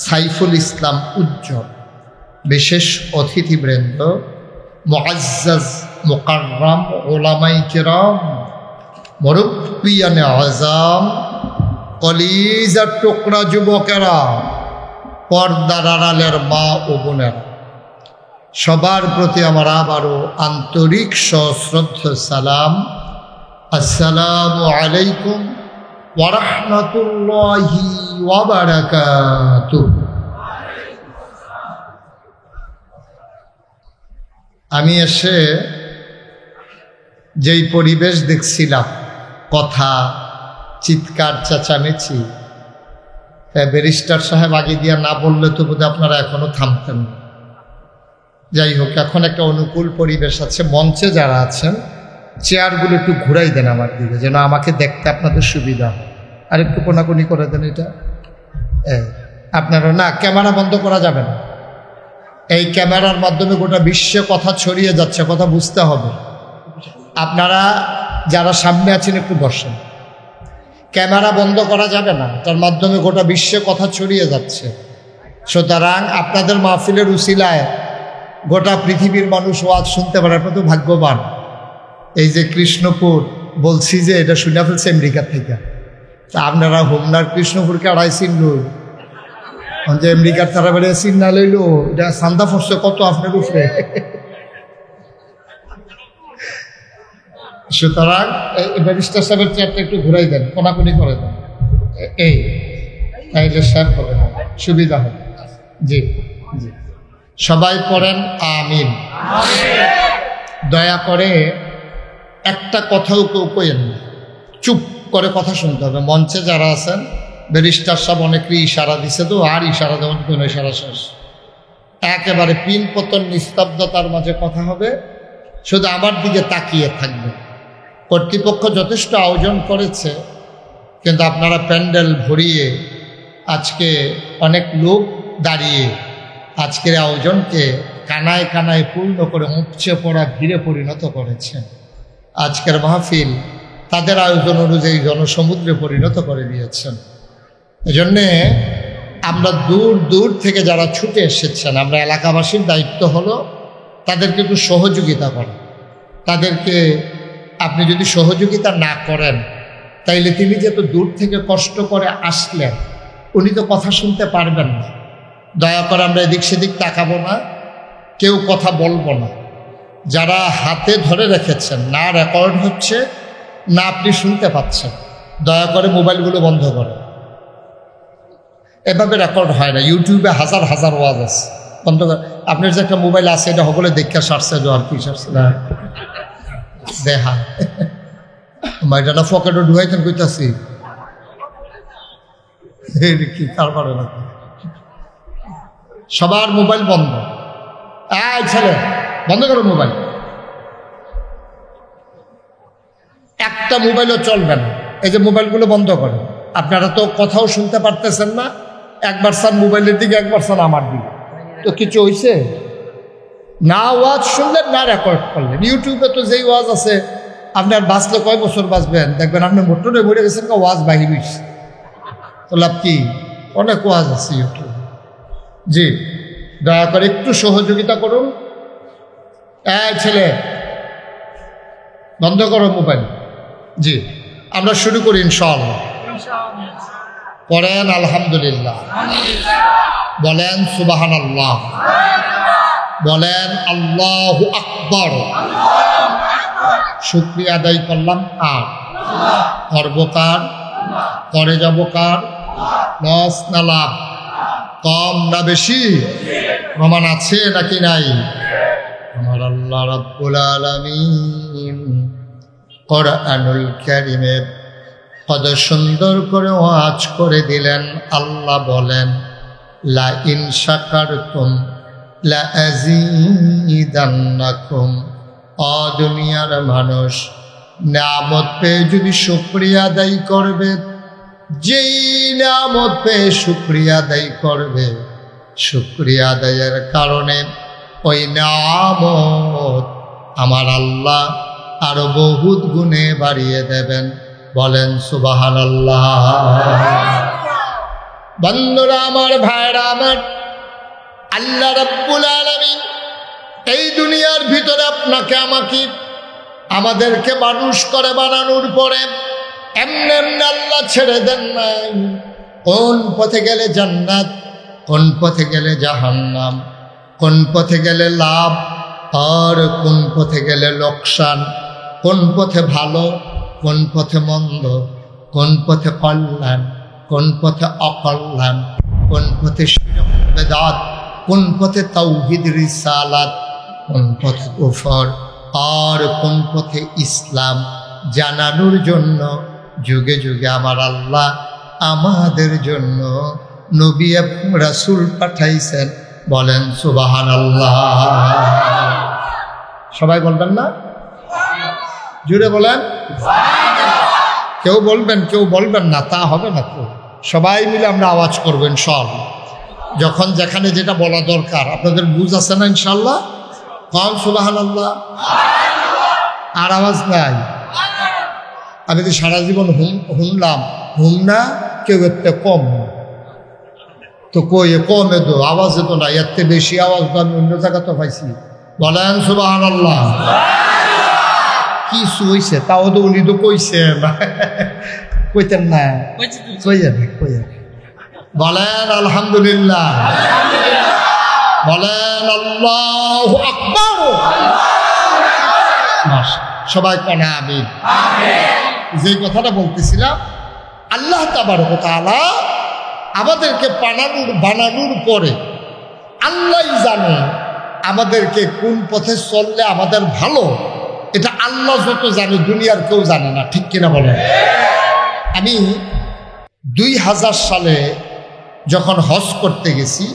সাইফুল ইসলাম উজ্জ্বল, বিশেষ অতিথিবৃন্দ, মুআজ্জাজ মুকাররম উলামায়ে কেরাম, মুরব্বিয়ানে আযম, কলিজার টুকরা যুবকেরা, পর্দার আড়ালের মা ও বোনেরা, সবার প্রতি আমার আবারও আন্তরিক সশ্রদ্ধ সালাম। আসসালামু আলাইকুম ওয়া রাহমাতুল্লাহি ওয়া বারাকাতুহু। আমি এসে যেই পরিবেশ দেখছিলাম, কথা, চিৎকার, চেঁচামেচি, ব্যারিস্টার সাহেব আগে দিয়া না বললে তো বোধহয় আপনারা এখনো থামতেন না। যাই হোক, এখন একটা অনুকূল পরিবেশ আছে। মঞ্চে যারা আছেন চেয়ারগুলো একটু ঘুরাই দেন আমার দিকে, যেন আমাকে দেখতে আপনাদের সুবিধা হয়। আর একটু কোনাকুনি করে দেন এটা। আপনারা না, ক্যামেরা বন্ধ করা যাবে না। এই ক্যামেরার মাধ্যমে গোটা বিশ্বে কথা ছড়িয়ে যাচ্ছে, কথা বুঝতে হবে। আপনারা যারা সামনে আছেন একটু বসেন, ক্যামেরা বন্ধ করা যাবে না, তার মাধ্যমে গোটা বিশ্বে কথা ছড়িয়ে যাচ্ছে। সুতরাং আপনাদের মাহফিলের উসিলায় গোটা পৃথিবীর মানুষ ওয়াজ শুনতে পারে, আপনার তো ভাগ্যবান। এই যে কৃষ্ণপুর বলছি যে এটা শুনে ফেলছে আমেরিকা থেকে, তা আপনারা হোমনার কৃষ্ণপুরকে 2.5 লই, যে আমেরিকার তারা বেড়ে চিন্না লইল, এটা সান্দা ফসছে কত আপনার উপরে। সুতরাং ব্যারিস্টার সাহেবের চেয়ারটা একটু ঘুরাই দেন, কোনাকুনি করে দেন, এই তাইলে সাহেব হবে না, সুবিধা হবে। জি জি, সবাই পড়েন আমিন। দয়া করে একটা কথাও কেউ কইেন না, চুপ করে কথা শুনতে হবে। মঞ্চে যারা আছেন, ব্যারিস্টার সাহেব অনেকেই ইশারা দিছে, তো আর ইশারা দেওয়ার কোনো ইশারা শেষ। একেবারে পিন পতন নিস্তব্ধতার মাঝে কথা হবে, শুধু আমার দিকে তাকিয়ে থাকবে। কর্তৃপক্ষ যথেষ্ট আয়োজন করেছে, কিন্তু আপনারা প্যান্ডেল ভরিয়ে আজকে অনেক লোক দাঁড়িয়ে আজকের আয়োজনকে কানায় কানায় পূর্ণ করে উপচে পড়া ভিড়ে পরিণত করেছেন। আজকের মাহফিল তাদের আয়োজন অনুযায়ী জনসমুদ্রে পরিণত করে দিয়েছেন। এজন্যে আমরা দূর দূর থেকে যারা ছুটে এসেছেন, আমরা এলাকাবাসীর দায়িত্ব হলো তাদেরকে একটু সহযোগিতা করা। তাদেরকে আপনি যদি সহযোগিতা না করেন, তাইলে তিনি যেহেতু দূর থেকে কষ্ট করে আসলেন, উনি তো কথা শুনতে পারবেন না। দয়া করে আমরা এদিক সেদিক তাকাবো না, কেউ কথা বলবো না। যারা হাতে ধরে রেখেছেন, না রেকর্ড হচ্ছে না আপনি শুনতে পাচ্ছেন, দয়া করে মোবাইলগুলো বন্ধ করেন। এভাবে রেকর্ড হয় না। ইউটিউবে হাজার হাজার ওয়াজ আছে, বন্ধ করে। আপনার যে একটা মোবাইল আছে এটা সকলে দেখা সারছে, আর কি সারছে না দেখা মাইটা পকেটে ঢুকাইতেন কইতাছি কি কারবার না। সবার মোবাইল বন্ধ। ছেলে বন্ধ করো মোবাইল। একটা মোবাইলও চলবে না। এই যে মোবাইলগুলো বন্ধ করে। আপনারা তো কথাও শুনতে পারতেছেন না, একবার চান মোবাইলের দিকে, একবার চান আমার দিকে, তো কিছু হয়েছে না। ওয়াজ শুনলেন না রেকর্ড করলেন। ইউটিউবে তো যেই ওয়াজ আছে, আপনার বাঁচলে কয় বছর বাঁচবেন, দেখবেন আপনি মোটরে বলে গেছেন ওয়াজ বাহির হয়েছে, তো লাভ কি? অনেক ওয়াজ আছে ইউটিউবে। জি, দয়া করে একটু সহযোগিতা করুন। ছেলে বন্ধ করো মোবাইল। জি, আমরা শুরু করি ইনশাআল্লাহ। পড়েন আলহামদুলিল্লাহ, বলেন সুবহানাল্লাহ, বলেন আল্লাহু আকবার। শুকরিয়া আদায় করলাম আর করব কার, করে যাব কার, লস না লাভ, কম না বেশি, প্রমাণ আছে নাকি নাই? আমার আল্লাহ রাব্বুল আলামিন কোরআনুল কারীমে কত সুন্দর করে ওয়াজ করে দিলেন। আল্লাহ বলেন লা ইন শাকারতুম লা আযীদান্নাকুম। দুনিয়ার মানুষ নিয়ামত পেয়ে যদি শুকরিয়া আদায় করবে, যেই নিয়ামত পেয়ে শুকরিয়া আদায় করবে, শুকরিয়া আদায়ের কারণে ওই নিয়ামত আমার আল্লাহ আরো বহুত গুণে বাড়িয়ে দেবেন। বলেন সুবহানাল্লাহ। বন্ধুরা আমার, ভাইরা আমার, আল্লাহ রাব্বুল আলামিন এই দুনিয়ার ভিতরে আপনাকে আমাকে আমাদেরকে মানুষ করে বানানোর পরে এমনি এমনি আল্লাহ ছেড়ে দেন নাই। কোন পথে গেলে জান্নাত, কোন পথে গেলে জাহান্নাম, কোন পথে গেলে লাভ আর কোন পথে গেলে লোকসান, কোন পথে ভালো, কোন পথে মন্দ, কোন পথে কল্যাণ, কোন পথে অকল্যাণ, কোন পথে শিরক বেদাত, কোন পথে তাওহীদ রিসালাত, কোন পথে কুফর আর কোন পথে ইসলাম জানানোর জন্য যুগে যুগে আমার আল্লাহ আমাদের জন্য নবী এবং রাসূল পাঠাইছেন। বলেন সুবহানাল্লাহ। সবাই বলবেন না? জুড়ে বলেন। কেউ বলবেন, কেউ বলবেন না, তা হবে না তো। সবাই মিলে আমরা আওয়াজ করবেন সব, যখন যেখানে যেটা বলা দরকার। আপনাদের বুঝ আছে না ইনশাল্লাহ? কম সুবহানাল্লাহ। আর আওয়াজ নাই। আমি তো সারা জীবন হুমলাম, হুম না কেউ এতে কম তো কই কমে তো আওয়াজে তো না, এর থেকে বেশি আওয়াজ তো আমি অন্য জায়গা তো পাইছি। বলেন সুবহানাল্লাহ। কি হইছে তাও তো উনি তো কইছে, কইতেন না, কইয়া বলেন আলহামদুলিল্লাহ, বলেন আল্লাহু আকবার। সবাই কানে আমিন। যে কথাটা বলতেছিলাম, আল্লাহ তাবারক ওয়া তাআলা আমাদেরকে বানানোর পরে আল্লাহই জানে আমাদেরকে কোন পথে চললে আমাদের ভালো। এটা আল্লাহ যত জানে, দুনিয়ার কেউ জানে না, ঠিক কিনা বলেন? আমি 2000 সালে যখন হজ করতে গেছি,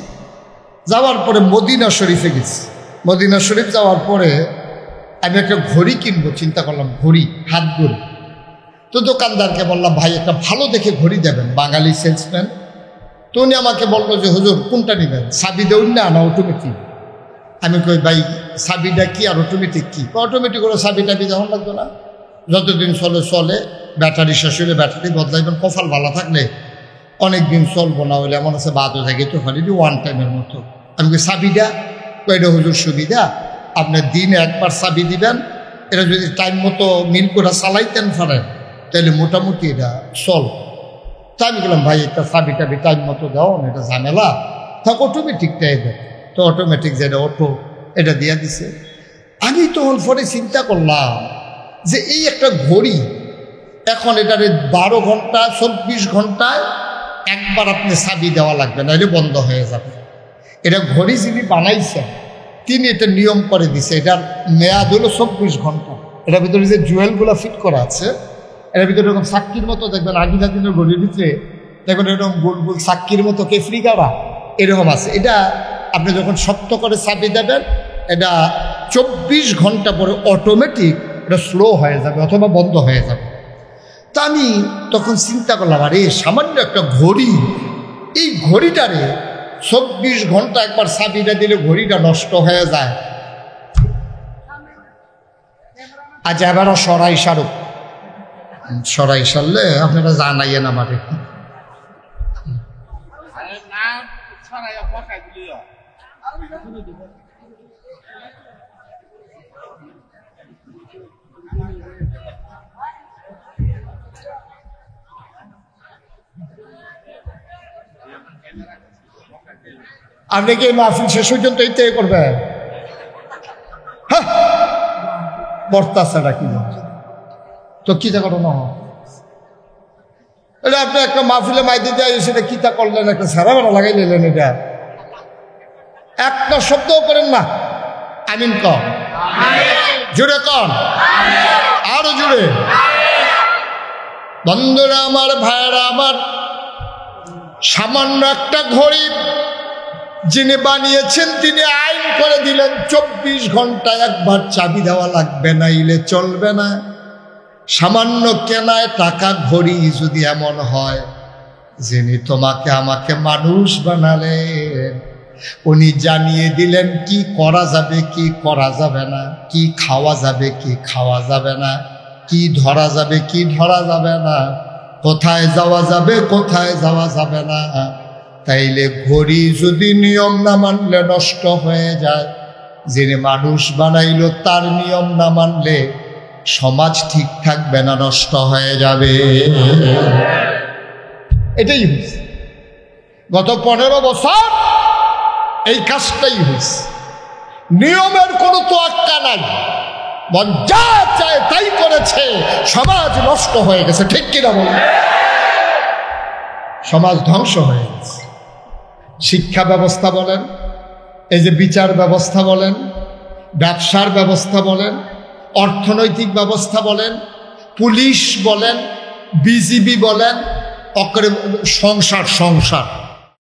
যাওয়ার পরে মদিনা শরীফে গেছি। মদিনা শরীফ যাওয়ার পরে আমি একটা ঘড়ি কিনবো চিন্তা করলাম, ঘড়ি, হাত ঘড়ি। তো দোকানদারকে বললাম, ভাই একটা ভালো দেখে ঘড়ি দেবেন, বাঙালি সেলসম্যান। তো উনি আমাকে বললো যে হুজুর কোনটা নেবেন, সাবি দেউন না অটোমেটিক? আমি কই ভাই সাবিটা কি আর অটোমেটিক কি? অটোমেটিক হলো সাবি টাবি যখন লাগতো না, যতদিন চলে চলে, ব্যাটারি শেষ হলে ব্যাটারি বদলাইবেন, কপাল ভালো থাকলে অনেক দিন চলবো, না হলে এমন আছে বাদ হয়ে থাকে তো খালি ওয়ান টাইমের মতো। আমি কই সাবিটা কয়টা হুজুর সুবিধা, আপনার দিনে একবার সাবি দিবেন, এটা যদি টাইম মতো মিল করে চালাইতেন পারেন তাহলে মোটামুটি এটা চল। তা আমি বললাম ভাই একটা সাবি টাবি টাইম মতো দাও না, এটা ঝামেলা থাক, অটোমেটিকটাই দেয়। তো অটোমেটিক যেটা অটো, এটা দিয়া দিছে। আমি তখন পরে চিন্তা করলাম যে এই একটা ঘড়ি, এখন এটারে 12 ঘন্টা 24 ঘন্টায় একবার আপনি চাবি দেওয়া লাগবে, নাহলে বন্ধ হয়ে যাবে। এটা ঘড়ি যিনি বানাইছেন তিনি এটা নিয়ম করে দিছে, এটার মেয়াদ হলো 24 ঘন্টা। এটার ভিতরে যে জুয়েলগুলো ফিট করা আছে, এটার ভিতরে এরকম সাক্ষীর মতো দেখবেন, আগিনা দিনের ঘড়ির ভিতরে দেখবেন এরকম গোল গোল সাক্ষীর মতো কেফরি গাড়া এরকম আছে। এটা আপনি যখন শক্ত করে চাবি দেবেন, এটা 24 ঘন্টা পরে অটোমেটিক এটা স্লো হয়ে যাবে অথবা বন্ধ হয়ে যাবে। তা আমি তখন চিন্তা করলাম, আরে সামান্য একটা ঘড়ি, এই ঘড়িটারে 24 ঘন্টা একবার চাবিটা দিলে ঘড়িটা নষ্ট হয়ে যায়। আজ এবারও সরাই সারুক, সরাই সারলে আপনারা জানাইয়েন আমারে। আপনি কি মাহফিল শেষ পর্যন্ত এইটাই করবেন? হ্যাঁ, বর্তাছাড়া কি তো কিতা করো না, এটা আপনি একটা মাহফিলে মাইতে যাই, সেটা কিতা করলেন, একটা সারা বেড়া লাগাই নিলেন, এটা একটা শব্দও করেন না। আমিন কন, জুড়ে কন, আরো জুড়ে। বন্ধুরা আমার, ভাইয়েরা আমার, সামান্য একটা ঘড়ি যিনি বানিয়েছেন তিনি আইন করে দিলেন 24 ঘন্টা একবার চাবি দেওয়া লাগবে, না ইলে চলবে না। সামান্য কেনায় টাকা ঘড়ি যদি এমন হয়, যিনি তোমাকে আমাকে মানুষ বানালেন উনি জানিয়ে দিলেন কি করা যাবে কি করা যাবে না, কি খাওয়া যাবে কি খাওয়া যাবে না, কি ধরা যাবে কি ধরা যাবে না, কোথায় যাওয়া যাবে কোথায় যাওয়া যাবে না। তাইলে ঘড়ি যদি নিয়ম না মানলে নষ্ট হয়ে যায়, যিনি মানুষ বানাইল তার নিয়ম না মানলে সমাজ ঠিক থাকবে না, নষ্ট হয়ে যাবে। এটাই হয়েছে গত 15 বছর, এই কাজটাই হয়েছে। নিয়মের কোনো তোয়াক্কা নাই, মন যা চায় তাই করেছে, সমাজ নষ্ট হয়ে গেছে। ঠিক কিনা বল? সমাজ ধ্বংস হয়ে গেছে। শিক্ষা ব্যবস্থা বলেন, এই যে বিচার ব্যবস্থা বলেন, ব্যবসার ব্যবস্থা বলেন, অর্থনৈতিক ব্যবস্থা বলেন, পুলিশ বলেন, বিজিবি বলেন, সংসার